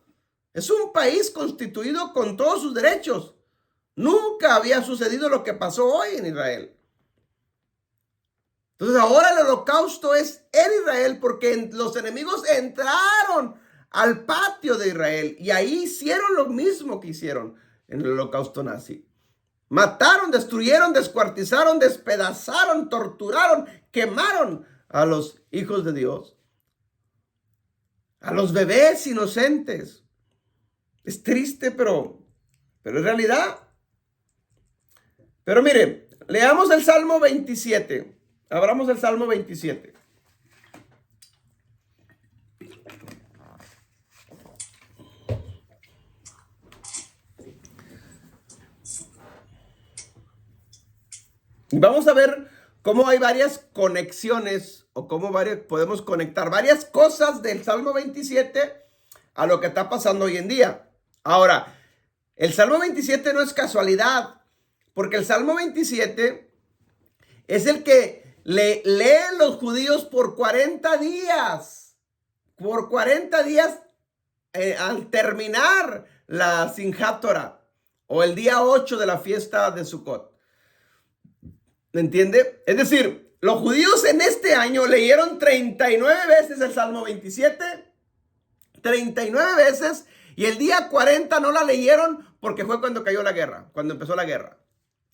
Es un país constituido con todos sus derechos. Nunca había sucedido lo que pasó hoy en Israel. Entonces ahora el holocausto es en Israel porque los enemigos entraron al patio de Israel y ahí hicieron lo mismo que hicieron en el holocausto nazi. Mataron, destruyeron, descuartizaron, despedazaron, torturaron, quemaron a los hijos de Dios, a los bebés inocentes. Es triste, pero es realidad. Pero mire, leamos el Salmo 27. Abramos el Salmo 27. Y vamos a ver cómo hay varias conexiones o cómo podemos conectar varias cosas del Salmo 27 a lo que está pasando hoy en día. Ahora, el Salmo 27 no es casualidad, porque el Salmo 27 es el que leen los judíos por 40 días. Por 40 días al terminar la Simchat Torah o el día 8 de la fiesta de Sukkot. ¿Me entiende? Es decir, los judíos en este año leyeron 39 veces el Salmo 27. 39 veces. Y el día 40 no la leyeron porque fue cuando cayó la guerra, cuando empezó la guerra.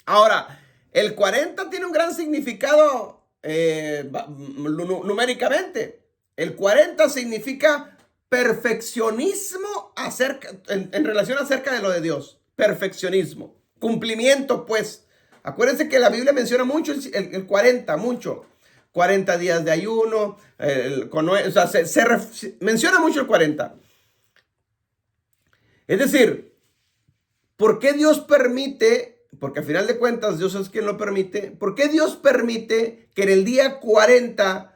Ahora, el 40 tiene un gran significado numéricamente. El 40 significa perfeccionismo en relación acerca de lo de Dios. Perfeccionismo. Cumplimiento, pues. Acuérdense que la Biblia menciona mucho el 40, mucho. 40 días de ayuno. Menciona mucho el 40. Es decir, ¿por qué Dios permite? Porque al final de cuentas Dios es quien lo permite. ¿Por qué Dios permite que en el día 40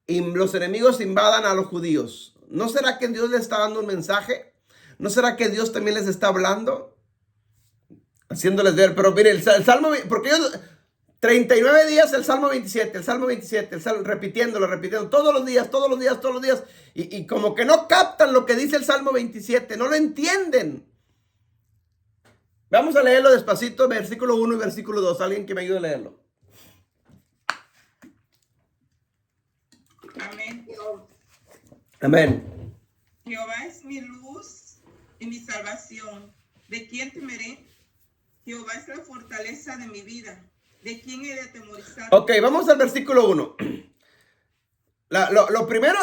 los enemigos invadan a los judíos? ¿No será que Dios les está dando un mensaje? ¿No será que Dios también les está hablando? Haciéndoles ver, pero mire, el Salmo, porque ellos, 39 días el Salmo 27, el Salmo 27, repitiéndolo, todos los días, y como que no captan lo que dice el Salmo 27, no lo entienden. Vamos a leerlo despacito, versículo 1 y versículo 2, alguien que me ayude a leerlo. Amén. Amén. Jehová es mi luz y mi salvación. ¿De quién temeré? Jehová es la fortaleza de mi vida. ¿De quién he de atemorizar? Ok, vamos al versículo 1. Lo primero,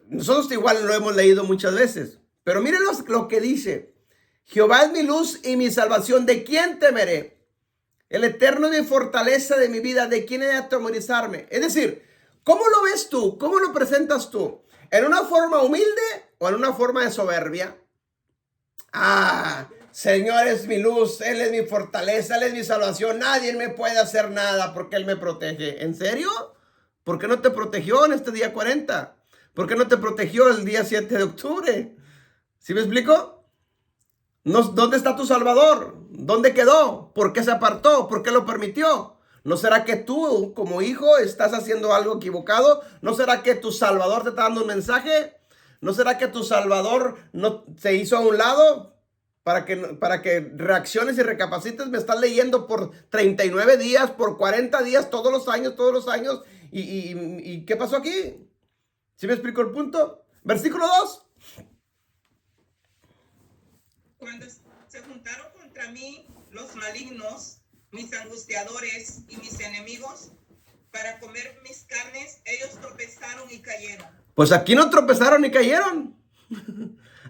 nosotros igual lo hemos leído muchas veces, pero miren lo que dice. Jehová es mi luz y mi salvación. ¿De quién temeré? El Eterno es mi fortaleza de mi vida. ¿De quién he de atemorizarme? Es decir, ¿cómo lo ves tú? ¿Cómo lo presentas tú? ¿En una forma humilde o en una forma de soberbia? Señor es mi luz, Él es mi fortaleza, Él es mi salvación. Nadie me puede hacer nada porque Él me protege. ¿En serio? ¿Por qué no te protegió en este día 40? ¿Por qué no te protegió el día 7 de octubre? ¿Sí me explico? ¿Dónde está tu Salvador? ¿Dónde quedó? ¿Por qué se apartó? ¿Por qué lo permitió? ¿No será que tú, como hijo, estás haciendo algo equivocado? ¿No será que tu Salvador te está dando un mensaje? ¿No será que tu Salvador no se hizo a un lado para que reacciones y recapacites? Me estás leyendo por 39 días, por 40 días, todos los años. ¿Y qué pasó aquí? ¿Sí me explico el punto? Versículo 2. cuando se juntaron contra mí los malignos, mis angustiadores y mis enemigos, para comer mis carnes, ellos tropezaron y cayeron. Pues aquí no tropezaron ni cayeron.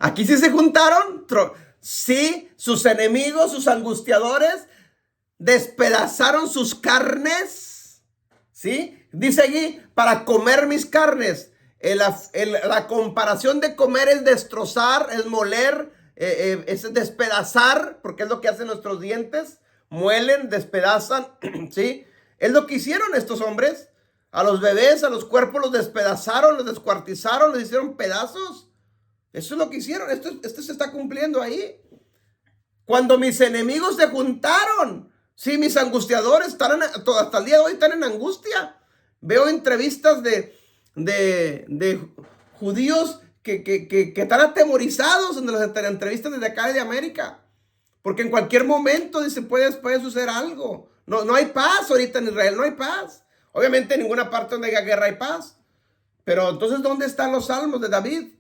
Aquí sí se juntaron. Sí, sus enemigos, sus angustiadores, despedazaron sus carnes. ¿Sí? Dice aquí, para comer mis carnes. La comparación de comer es destrozar, es moler, es despedazar, porque es lo que hacen nuestros dientes. Muelen, despedazan, ¿sí? Es lo que hicieron estos hombres. A los bebés, a los cuerpos los despedazaron, los descuartizaron, les hicieron pedazos. Eso es lo que hicieron. Esto se está cumpliendo ahí. Cuando mis enemigos se juntaron, sí, mis angustiadores hasta el día de hoy están en angustia. Veo entrevistas de judíos que están atemorizados en las entrevistas desde acá de América. Porque en cualquier momento, dice, puede suceder algo. No hay paz ahorita en Israel, no hay paz. Obviamente en ninguna parte donde haya guerra hay paz. Pero entonces, ¿dónde están los salmos de David?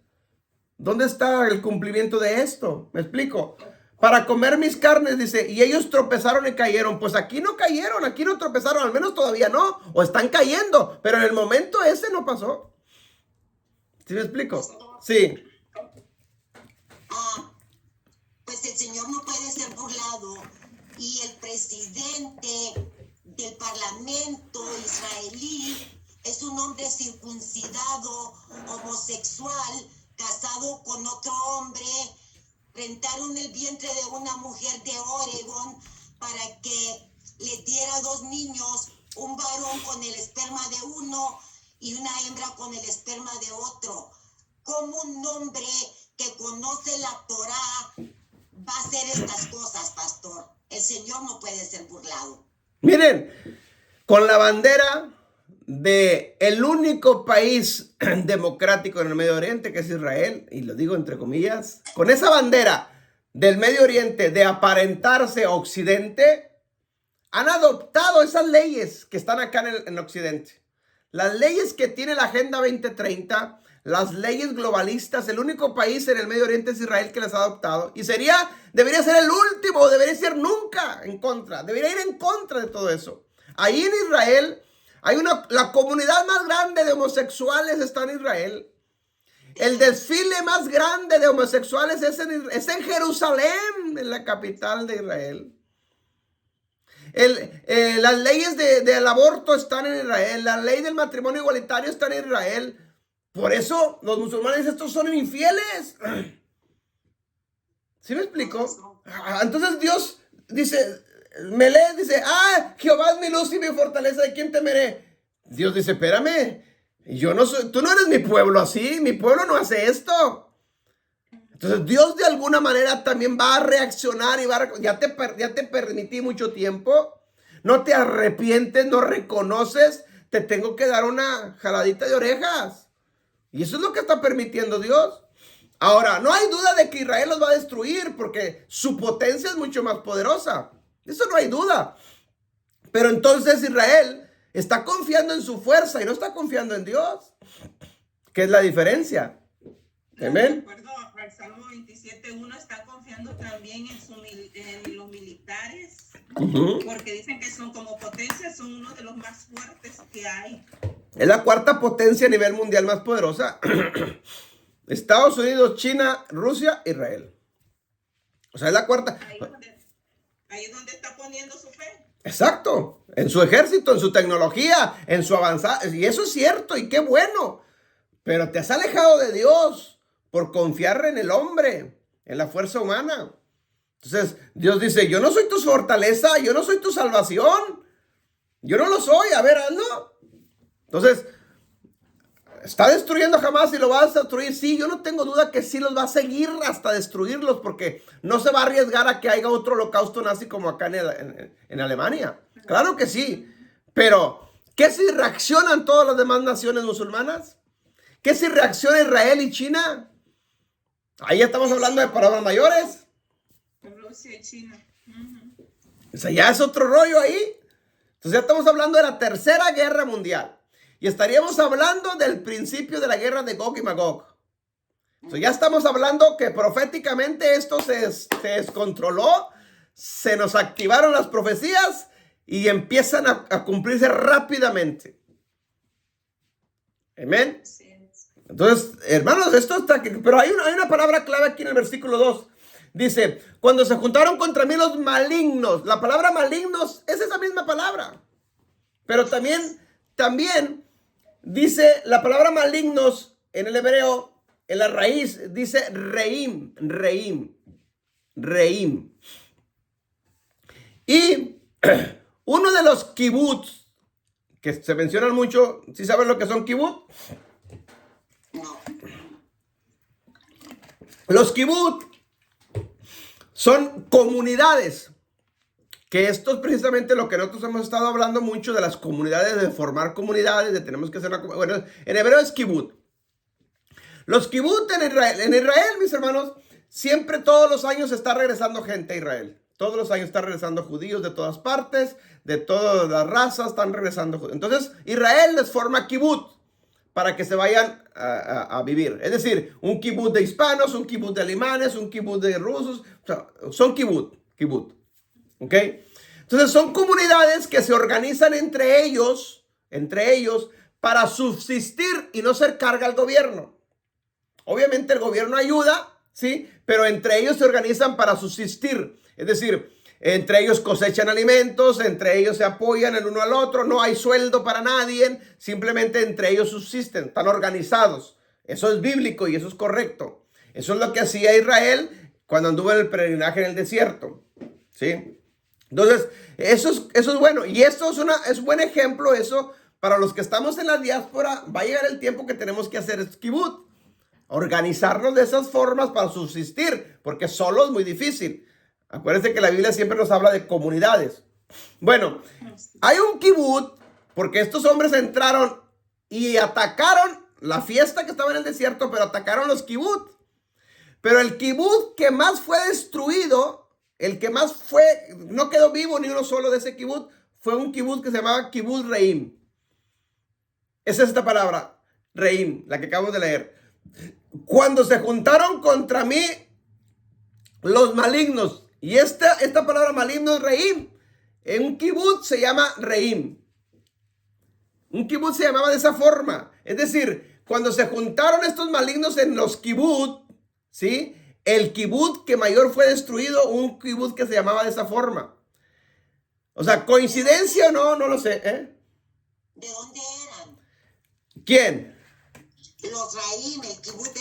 ¿Dónde está el cumplimiento de esto? ¿Me explico? Para comer mis carnes, dice, y ellos tropezaron y cayeron. Pues aquí no cayeron, aquí no tropezaron, al menos todavía no. O están cayendo, pero en el momento ese no pasó. ¿Sí me explico? Sí. Pues el Señor no puede ser burlado. Y el presidente del parlamento israelí es un hombre circuncidado, homosexual, casado con otro hombre. Rentaron el vientre de una mujer de Oregón para que le diera 2 niños, un varón con el esperma de uno y una hembra con el esperma de otro. ¿Cómo un hombre que conoce la Torá va a hacer estas cosas, pastor? El Señor no puede ser burlado. Miren, con la bandera de el único país democrático en el Medio Oriente, que es Israel, y lo digo entre comillas, con esa bandera del Medio Oriente de aparentarse Occidente, han adoptado esas leyes que están acá en Occidente. Las leyes que tiene la Agenda 2030, las leyes globalistas, el único país en el Medio Oriente es Israel que las ha adoptado. Y debería ser el último, debería ser nunca en contra, debería ir en contra de todo eso. Ahí en Israel hay la comunidad más grande de homosexuales está en Israel. El desfile más grande de homosexuales es en Jerusalén, en la capital de Israel. Las leyes del aborto están en Israel. La ley del matrimonio igualitario está en Israel. Por eso los musulmanes estos son infieles. ¿Sí me explico? Entonces Dios dice, Jehová es mi luz y mi fortaleza, ¿de quién temeré? Dios dice, espérame, tú no eres mi pueblo así, mi pueblo no hace esto. Entonces Dios de alguna manera también va a reaccionar y ya te permití mucho tiempo, no te arrepientes, no reconoces, te tengo que dar una jaladita de orejas. Y eso es lo que está permitiendo Dios. Ahora, no hay duda de que Israel los va a destruir porque su potencia es mucho más poderosa. Eso no hay duda. Pero entonces Israel está confiando en su fuerza y no está confiando en Dios. ¿Qué es la diferencia? Amén. De acuerdo al Salmo 27:1, está confiando también en los militares, porque dicen que son como potencia, son uno de los más fuertes que hay. Es la 4ª potencia a nivel mundial más poderosa. Estados Unidos, China, Rusia, Israel. O sea, es la 4ª. Ahí es donde está poniendo su fe. Exacto. En su ejército, en su tecnología, en su avanzada. Y eso es cierto y qué bueno. Pero te has alejado de Dios por confiar en el hombre, en la fuerza humana. Entonces, Dios dice, yo no soy tu fortaleza, yo no soy tu salvación. Yo no lo soy, a ver, hazlo. Entonces, está destruyendo a Hamás y lo va a destruir. Sí, yo no tengo duda que sí los va a seguir hasta destruirlos porque no se va a arriesgar a que haya otro holocausto nazi como acá en Alemania. Claro que sí. Pero, ¿qué si reaccionan todas las demás naciones musulmanas? ¿Qué si reacciona Israel y China? Ahí ya estamos hablando de palabras mayores. Rusia y China. O sea, ya es otro rollo ahí. Entonces ya estamos hablando de la 3ª guerra mundial. Y estaríamos hablando del principio de la guerra de Gog y Magog. Ya estamos hablando que proféticamente esto se descontroló, se nos activaron las profecías y empiezan a cumplirse rápidamente. Amén. Entonces, hermanos, esto está... Pero hay una palabra clave aquí en el versículo 2. Dice, cuando se juntaron contra mí los malignos. La palabra malignos es esa misma palabra. Pero también dice la palabra malignos en el hebreo, en la raíz, dice reim. Y uno de los kibutz, que se mencionan mucho, ¿sí saben lo que son kibutz? No. Los kibutz son comunidades, que esto es precisamente lo que nosotros hemos estado hablando mucho de las comunidades, de formar comunidades, de tenemos que hacer una comunidad. Bueno, en hebreo es kibutz. Los kibutz en Israel, mis hermanos, siempre todos los años está regresando gente a Israel. Todos los años están regresando judíos de todas partes, de todas las razas, están regresando. Entonces, Israel les forma kibutz para que se vayan a vivir. Es decir, un kibutz de hispanos, un kibutz de alemanes, un kibutz de rusos. O sea, son kibutz. ¿Ok? Entonces, son comunidades que se organizan entre ellos, para subsistir y no ser carga al gobierno. Obviamente el gobierno ayuda, ¿sí? Pero entre ellos se organizan para subsistir. Es decir, entre ellos cosechan alimentos, entre ellos se apoyan el uno al otro, no hay sueldo para nadie, simplemente entre ellos subsisten, están organizados. Eso es bíblico y eso es correcto. Eso es lo que hacía Israel cuando anduvo en el peregrinaje en el desierto, ¿sí? Entonces, eso es bueno. Y esto es un buen ejemplo, eso, para los que estamos en la diáspora. Va a llegar el tiempo que tenemos que hacer kibutz, organizarnos de esas formas para subsistir, porque solo es muy difícil. Acuérdense que la Biblia siempre nos habla de comunidades. Bueno, hay un kibutz, porque estos hombres entraron y atacaron la fiesta que estaba en el desierto, pero atacaron los kibutz. Pero el kibutz que más fue destruido, no quedó vivo ni uno solo de ese kibutz, fue un kibutz que se llamaba Kibutz Reim. Esa es esta palabra, Reim, la que acabamos de leer. Cuando se juntaron contra mí los malignos, y esta palabra maligno es Reim. En un kibutz se llama Reim. Un kibutz se llamaba de esa forma. Es decir, cuando se juntaron estos malignos en los kibutz, ¿sí? El kibutz que mayor fue destruido, un kibutz que se llamaba de esa forma. O sea, ¿coincidencia o no? No lo sé, ¿eh? ¿De dónde eran? ¿Quién? Los Raim, el kibutz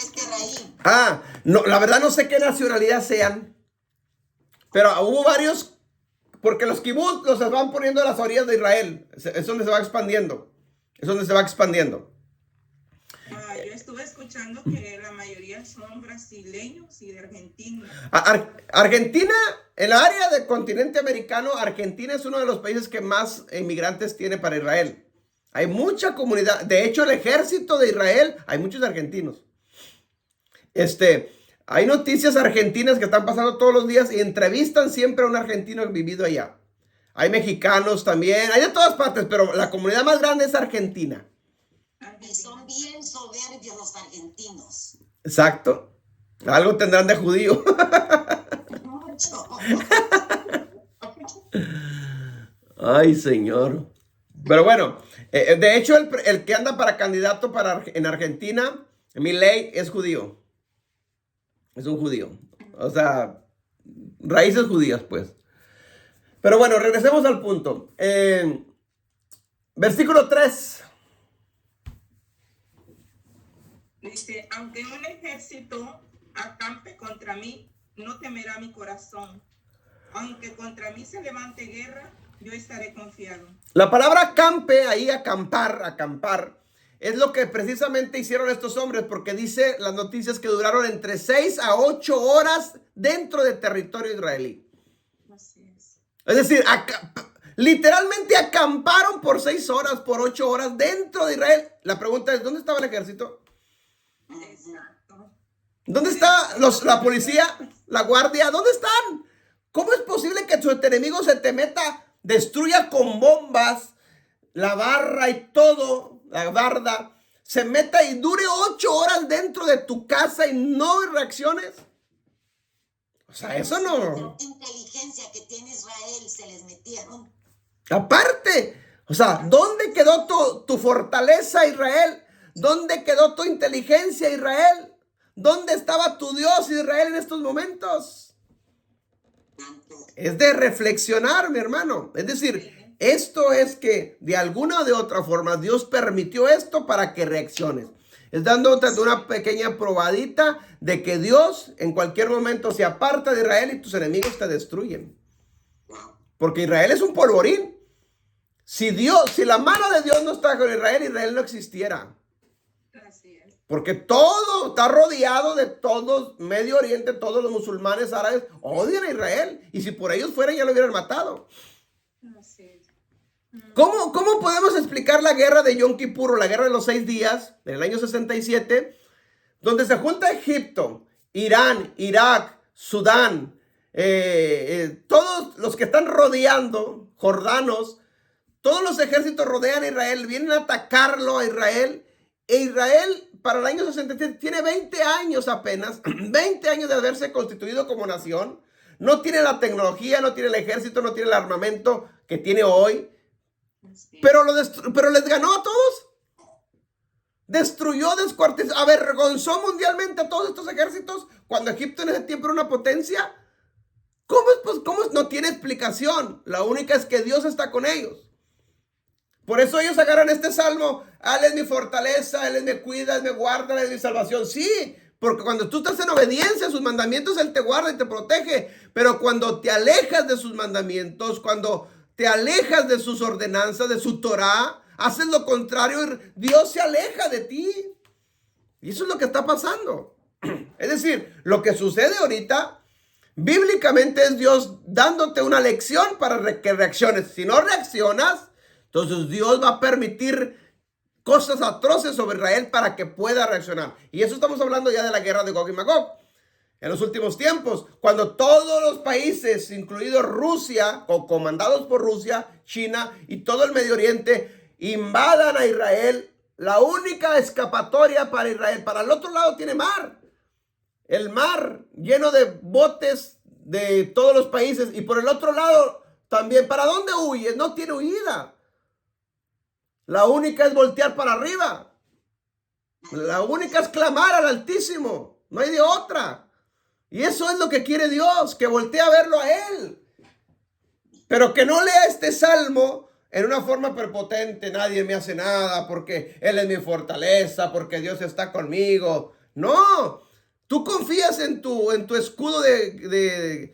Raim. No, la verdad no sé qué nacionalidad sean. Pero hubo varios, porque los kibutz los van poniendo a las orillas de Israel. Es donde se va expandiendo. Yo estuve escuchando que la mayoría son brasileños y de Argentina. Argentina, en la área del continente americano, Argentina es uno de los países que más inmigrantes tiene para Israel. Hay mucha comunidad. De hecho, el ejército de Israel, hay muchos argentinos. Hay noticias argentinas que están pasando todos los días y entrevistan siempre a un argentino que ha vivido allá. Hay mexicanos también, hay de todas partes, pero la comunidad más grande es Argentina. Y son bien soberbios los argentinos. Exacto. Algo tendrán de judío. Mucho. Ay, Señor. Pero bueno, de hecho, el que anda para candidato en Argentina, Milei, es judío. Es un judío. O sea, raíces judías, pues. Pero bueno, regresemos al punto. Versículo 3. Dice, aunque un ejército acampe contra mí, no temerá mi corazón. Aunque contra mí se levante guerra, yo estaré confiado. La palabra acampe, ahí acampar, es lo que precisamente hicieron estos hombres, porque dice las noticias que duraron entre 6 a 8 horas dentro del territorio israelí. Así es. Es decir, literalmente acamparon por 6 horas, por 8 horas dentro de Israel. La pregunta es, ¿dónde estaba el ejército? Exacto. ¿Dónde está la policía, la guardia? ¿Dónde están? ¿Cómo es posible que tu enemigo se te meta, destruya con bombas la barra y todo, la barda, se meta y dure 8 horas dentro de tu casa y no reacciones? O sea, eso no. La inteligencia que tiene Israel se les metieron. Aparte, o sea, ¿dónde quedó tu fortaleza, Israel? ¿Dónde quedó tu inteligencia, Israel? ¿Dónde estaba tu Dios, Israel, en estos momentos? Es de reflexionar, mi hermano. Es decir, esto es que de alguna o de otra forma Dios permitió esto para que reacciones. Es dándote una pequeña probadita de que Dios en cualquier momento se aparta de Israel y tus enemigos te destruyen. Porque Israel es un polvorín. Si la mano de Dios no está con Israel, Israel no existiera. Así es. Porque todo está rodeado de todos, Medio Oriente, todos los musulmanes árabes odian a Israel. Y si por ellos fuera, ya lo hubieran matado. Así es. ¿Cómo podemos explicar la guerra de Yom Kippur, o la guerra de los 6 días, del año 67, donde se junta Egipto, Irán, Irak, Sudán, todos los que están rodeando, jordanos, todos los ejércitos rodean a Israel, vienen a atacarlo a Israel, e Israel para el año 67 tiene 20 años apenas, 20 años de haberse constituido como nación, no tiene la tecnología, no tiene el ejército, no tiene el armamento que tiene hoy, pero les ganó a todos. Destruyó, descuartizó, avergonzó mundialmente a todos estos ejércitos cuando Egipto en ese tiempo era una potencia. ¿Cómo es? Pues, ¿cómo es? No tiene explicación. La única es que Dios está con ellos. Por eso ellos agarran este salmo. Él es mi fortaleza, Él me cuida, Él me guarda, Él es mi salvación. Sí, porque cuando tú estás en obediencia a sus mandamientos, Él te guarda y te protege. Pero cuando te alejas de sus mandamientos, cuando te alejas de sus ordenanzas, de su Torah, haces lo contrario, Dios se aleja de ti. Y eso es lo que está pasando. Es decir, lo que sucede ahorita, bíblicamente es Dios dándote una lección para que reacciones. Si no reaccionas, entonces Dios va a permitir cosas atroces sobre Israel para que pueda reaccionar. Y eso estamos hablando ya de la guerra de Gog y Magog. En los últimos tiempos, cuando todos los países, incluido Rusia, o comandados por Rusia, China y todo el Medio Oriente, invadan a Israel, la única escapatoria para Israel, para el otro lado tiene mar. El mar lleno de botes de todos los países, y por el otro lado también, ¿para dónde huye? No tiene huida. La única es voltear para arriba. La única es clamar al Altísimo. No hay de otra. Y eso es lo que quiere Dios, que voltee a verlo a Él. Pero que no lea este salmo en una forma prepotente. Nadie me hace nada porque Él es mi fortaleza, porque Dios está conmigo. No, tú confías en tu escudo de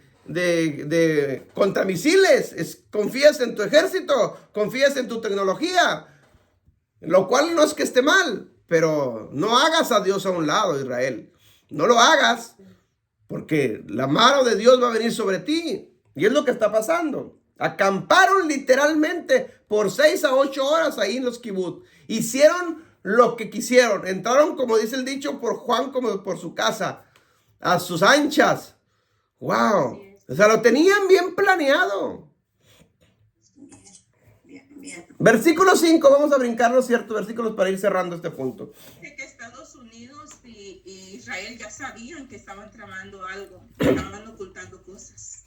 contramisiles, confías en tu ejército, confías en tu tecnología, lo cual no es que esté mal, pero no hagas a Dios a un lado, Israel. No lo hagas, porque la mano de Dios va a venir sobre ti. Y es lo que está pasando. Acamparon literalmente por 6 a 8 horas ahí en los kibutz. Hicieron lo que quisieron. Entraron, como dice el dicho, por Juan como por su casa, a sus anchas. ¡Wow! O sea, lo tenían bien planeado. Bien. Versículo 5, vamos a brincar los ciertos versículos para ir cerrando este punto. Que Estados Unidos y Israel ya sabían que estaban tramando algo, estaban ocultando cosas.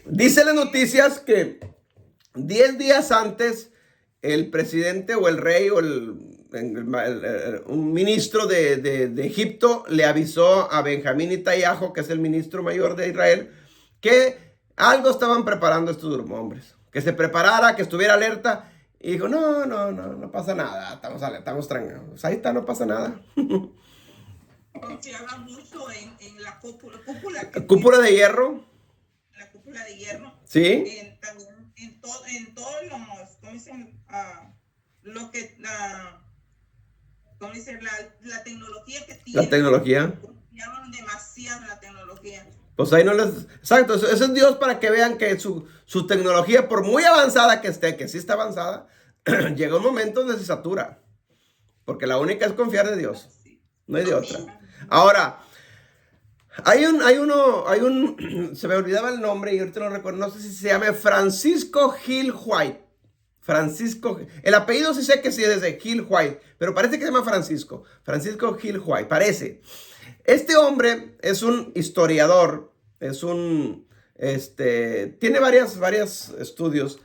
Dice las noticias que 10 días antes el presidente o el rey o un ministro de Egipto le avisó a Benjamín Netanyahu, que es el ministro mayor de Israel, que algo estaban preparando estos hombres, que se preparara, que estuviera alerta. Y dijo, no pasa nada, estamos tranquilos. Ahí está, no pasa nada. Confiaba mucho en la cúpula Cúpula de hierro. La cúpula de hierro. Sí. También en todos los, ¿cómo dicen? Lo que, ¿cómo dicen? La tecnología que tienen. La tecnología. Confiaban demasiado en la tecnología. Pues ahí no les... Exacto, eso es Dios para que vean que su tecnología, por muy avanzada que esté, que sí está avanzada, llega un momento donde se satura. Porque la única es confiar en Dios. No hay de otra. Ahora, hay un, se me olvidaba el nombre y ahorita no recuerdo, no sé si se llama Francisco Gil White. Francisco, el apellido sí sé que sí es de Gil White, pero parece que se llama Francisco. Francisco Gil White, parece. Este hombre es un historiador, tiene varios estudios,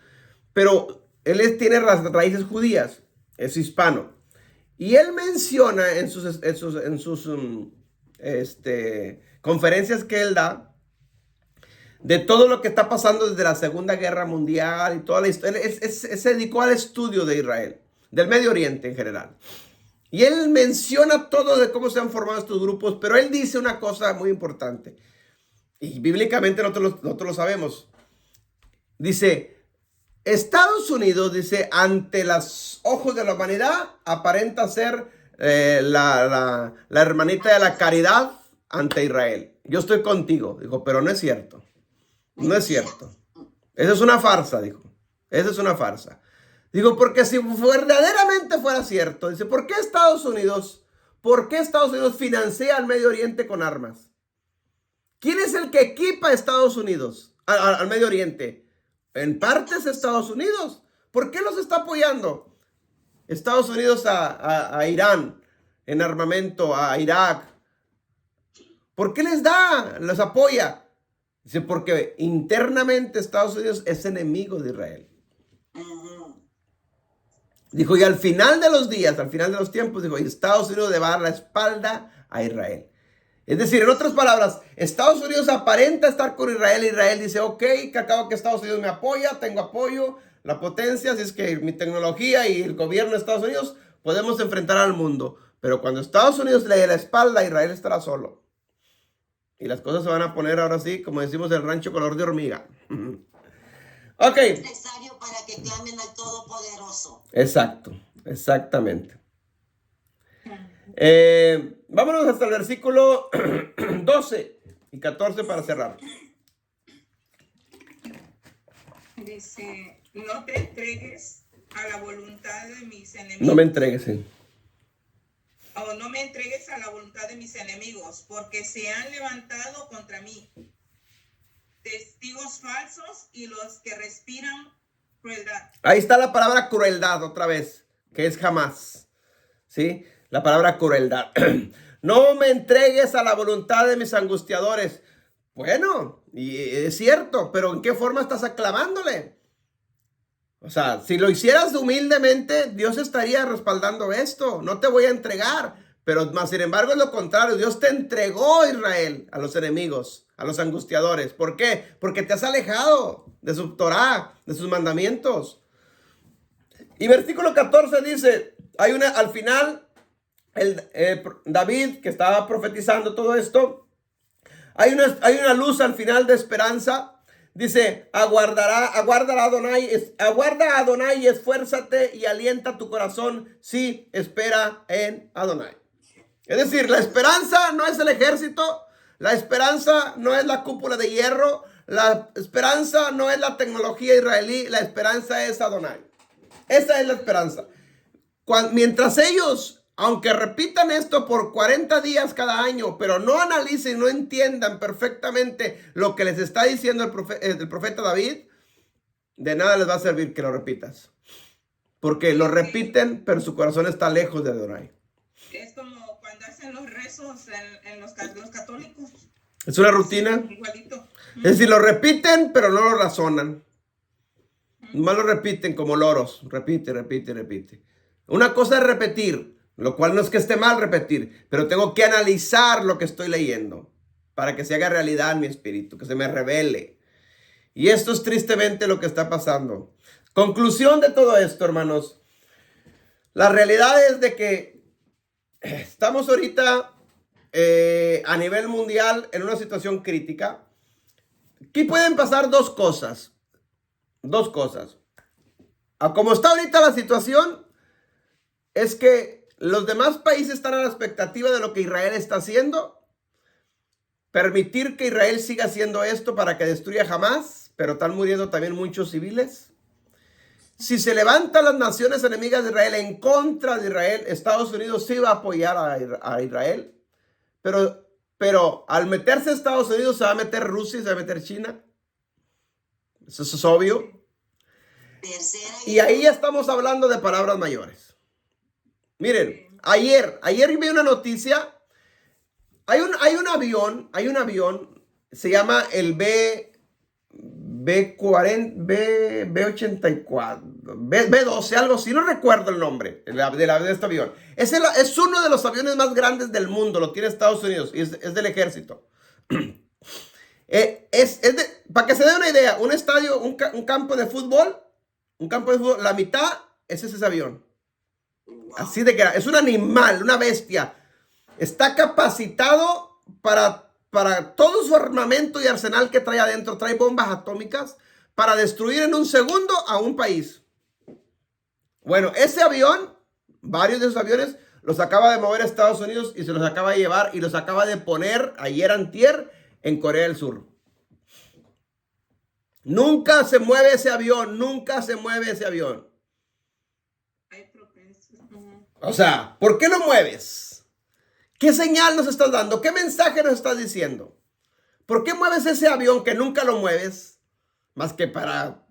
pero él tiene raíces judías, es hispano. Y él menciona en sus conferencias que él da, de todo lo que está pasando desde la Segunda Guerra Mundial y toda la historia. Él se dedicó al estudio de Israel, del Medio Oriente en general. Y él menciona todo de cómo se han formado estos grupos, pero él dice una cosa muy importante. Y bíblicamente nosotros lo sabemos. Dice, Estados Unidos, dice, ante los ojos de la humanidad, aparenta ser la hermanita de la caridad ante Israel. Yo estoy contigo, dijo, pero no es cierto. No es cierto. Eso es una farsa, dijo. Eso es una farsa. Digo, porque si verdaderamente fuera cierto, dice, ¿por qué Estados Unidos financia al Medio Oriente con armas? ¿Quién es el que equipa a Estados Unidos al Medio Oriente? En parte es Estados Unidos. ¿Por qué los está apoyando? Estados Unidos a Irán en armamento, a Irak. ¿Por qué los apoya? Dice, porque internamente Estados Unidos es enemigo de Israel. Dijo, y al final de los días, al final de los tiempos, dijo, y Estados Unidos le va a dar la espalda a Israel. Es decir, en otras palabras, Estados Unidos aparenta estar con Israel. Israel dice, ok, que acabo que Estados Unidos me apoya, tengo apoyo, la potencia, así es que mi tecnología y el gobierno de Estados Unidos podemos enfrentar al mundo. Pero cuando Estados Unidos le dé la espalda, Israel estará solo. Y las cosas se van a poner ahora sí, como decimos en el rancho, color de hormiga. Ok. Es necesario para que clamen al Todopoderoso. Exacto, exactamente. Vámonos hasta el versículo 12 y 14 para cerrar. Dice, no te entregues a la voluntad de mis enemigos. No me entregues, sí. O no me entregues a la voluntad de mis enemigos, porque se han levantado contra mí testigos falsos y los que respiran crueldad. Ahí está la palabra crueldad otra vez, que es jamás. ¿Sí? La palabra crueldad. No me entregues a la voluntad de mis angustiadores. Bueno, y es cierto, pero ¿en qué forma estás aclamándole? O sea, si lo hicieras humildemente, Dios estaría respaldando esto. No te voy a entregar. Pero más sin embargo es lo contrario. Dios te entregó, Israel, a los enemigos, a los angustiadores. ¿Por qué? Porque te has alejado de su Torah, de sus mandamientos. Y versículo 14 dice, al final, David, que estaba profetizando todo esto, hay una luz al final de esperanza. Dice, aguarda a Adonai y esfuérzate y alienta tu corazón. Sí, espera en Adonai. Es decir, la esperanza no es el ejército, la esperanza no es la cúpula de hierro, la esperanza no es la tecnología israelí, la esperanza es Adonai. Esa es la esperanza. Mientras ellos, aunque repitan esto por 40 días cada año, pero no analicen, no entiendan perfectamente lo que les está diciendo el profeta David, de nada les va a servir que lo repitas. Porque lo repiten, pero su corazón está lejos de Adonai. Es como cuando hacen los rezos en los católicos. Es una rutina. Igualito. Es decir, lo repiten, pero no lo razonan. Nomás lo repiten como loros. Repite. Una cosa es repetir, lo cual no es que esté mal repetir, pero tengo que analizar lo que estoy leyendo para que se haga realidad en mi espíritu, que se me revele. Y esto es tristemente lo que está pasando. Conclusión de todo esto, hermanos. La realidad es de que estamos ahorita a nivel mundial en una situación crítica. Aquí pueden pasar dos cosas. A como está ahorita la situación, es que los demás países están a la expectativa de lo que Israel está haciendo. Permitir que Israel siga haciendo esto para que destruya Hamás, pero están muriendo también muchos civiles. Si se levantan las naciones enemigas de Israel en contra de Israel, Estados Unidos sí va a apoyar a Israel. Pero al meterse Estados Unidos se va a meter Rusia y se va a meter China. Eso es obvio. Tercera Y ahí ya estamos hablando de palabras mayores. Miren, ayer vi una noticia. Hay un avión, se llama el B40, B84, B12, algo así, no recuerdo el nombre de este avión. Es uno de los aviones más grandes del mundo, lo tiene Estados Unidos y es del ejército. Para que se dé una idea, un estadio, un campo de fútbol, la mitad es ese avión. Así de que es un animal, una bestia. Está capacitado para todo su armamento y arsenal que trae adentro. Trae bombas atómicas para destruir en un segundo a un país. Bueno, ese avión, varios de esos aviones, los acaba de mover a Estados Unidos y se los acaba de llevar y los acaba de poner ayer antier en Corea del Sur. Nunca se mueve ese avión, nunca se mueve ese avión. O sea, ¿por qué lo mueves? ¿Qué señal nos estás dando? ¿Qué mensaje nos estás diciendo? ¿Por qué mueves ese avión que nunca lo mueves? Más que para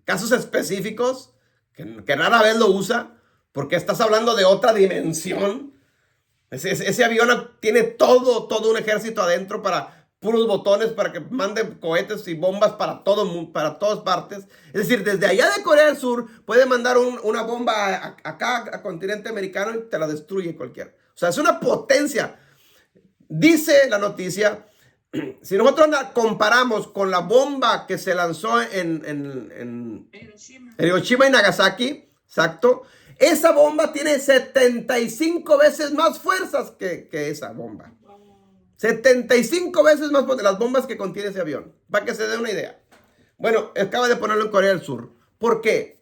casos específicos, que rara vez lo usa, porque estás hablando de otra dimensión. Ese avión tiene todo un ejército adentro para puros botones, para que manden cohetes y bombas para todas partes. Es decir, desde allá de Corea del Sur puede mandar una bomba acá al continente americano y te la destruye cualquiera. O sea, es una potencia. Dice la noticia, si nosotros comparamos con la bomba que se lanzó en Hiroshima y Nagasaki, exacto, esa bomba tiene 75 veces más fuerzas que esa bomba. 75 veces más de las bombas que contiene ese avión. Para que se dé una idea. Bueno, acaba de ponerlo en Corea del Sur. ¿Por qué?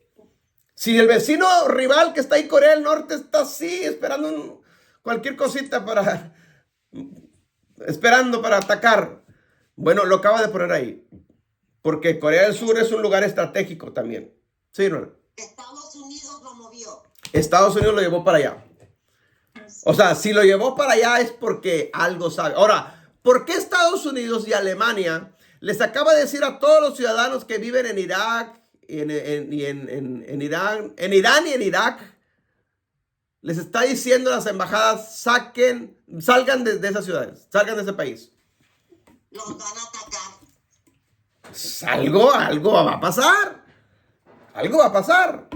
Si el vecino rival que está ahí, Corea del Norte, está así, esperando cualquier cosita esperando para atacar. Bueno, lo acaba de poner ahí. Porque Corea del Sur es un lugar estratégico también. ¿Sí, no? Estados Unidos lo movió. Estados Unidos lo llevó para allá. O sea, si lo llevó para allá es porque algo sabe. Ahora, ¿por qué Estados Unidos y Alemania les acaba de decir a todos los ciudadanos que viven en Irak, en Irán y en Irak, les está diciendo a las embajadas, salgan de esas ciudades, salgan de ese país? Los van a atacar. Algo va a pasar. Algo va a pasar.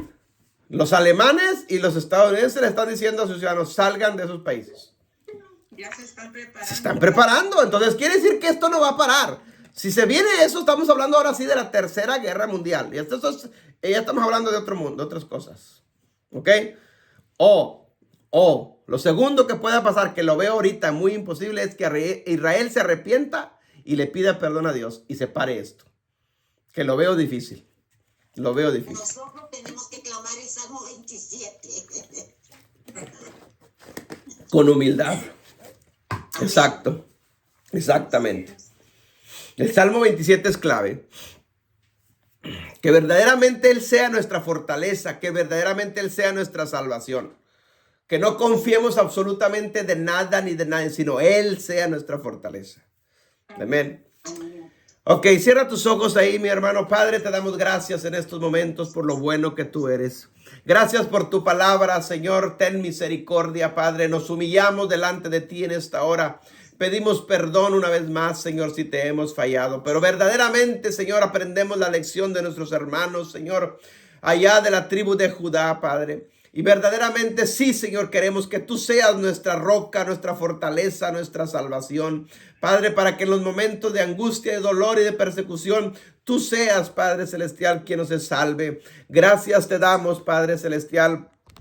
Los alemanes y los estadounidenses le están diciendo a sus ciudadanos, salgan de esos países. Ya se están preparando. Se están preparando. Entonces quiere decir que esto no va a parar. Si se viene eso, estamos hablando ahora sí de la Tercera Guerra Mundial. Y ya estamos hablando de otro mundo, de otras cosas. ¿Ok? Lo segundo que pueda pasar, que lo veo ahorita muy imposible, es que Israel se arrepienta y le pida perdón a Dios y se pare esto. Que lo veo difícil. Lo veo difícil. Nosotros tenemos que clamar el Salmo 27. Con humildad. Exacto. Exactamente. El Salmo 27 es clave. Que verdaderamente Él sea nuestra fortaleza. Que verdaderamente Él sea nuestra salvación. Que no confiemos absolutamente de nada ni de nadie, sino Él sea nuestra fortaleza. Amén. Ok, cierra tus ojos ahí, mi hermano. Padre, te damos gracias en estos momentos por lo bueno que tú eres. Gracias por tu palabra, Señor. Ten misericordia, Padre. Nos humillamos delante de ti en esta hora. Pedimos perdón una vez más, Señor, si te hemos fallado. Pero verdaderamente, Señor, aprendemos la lección de nuestros hermanos, Señor, allá de la tribu de Judá, Padre. Y verdaderamente sí, Señor, queremos que tú seas nuestra roca, nuestra fortaleza, nuestra salvación. Padre, para que en los momentos de angustia, de dolor y de persecución, tú seas, Padre Celestial, quien nos salve. Gracias te damos, Padre Celestial,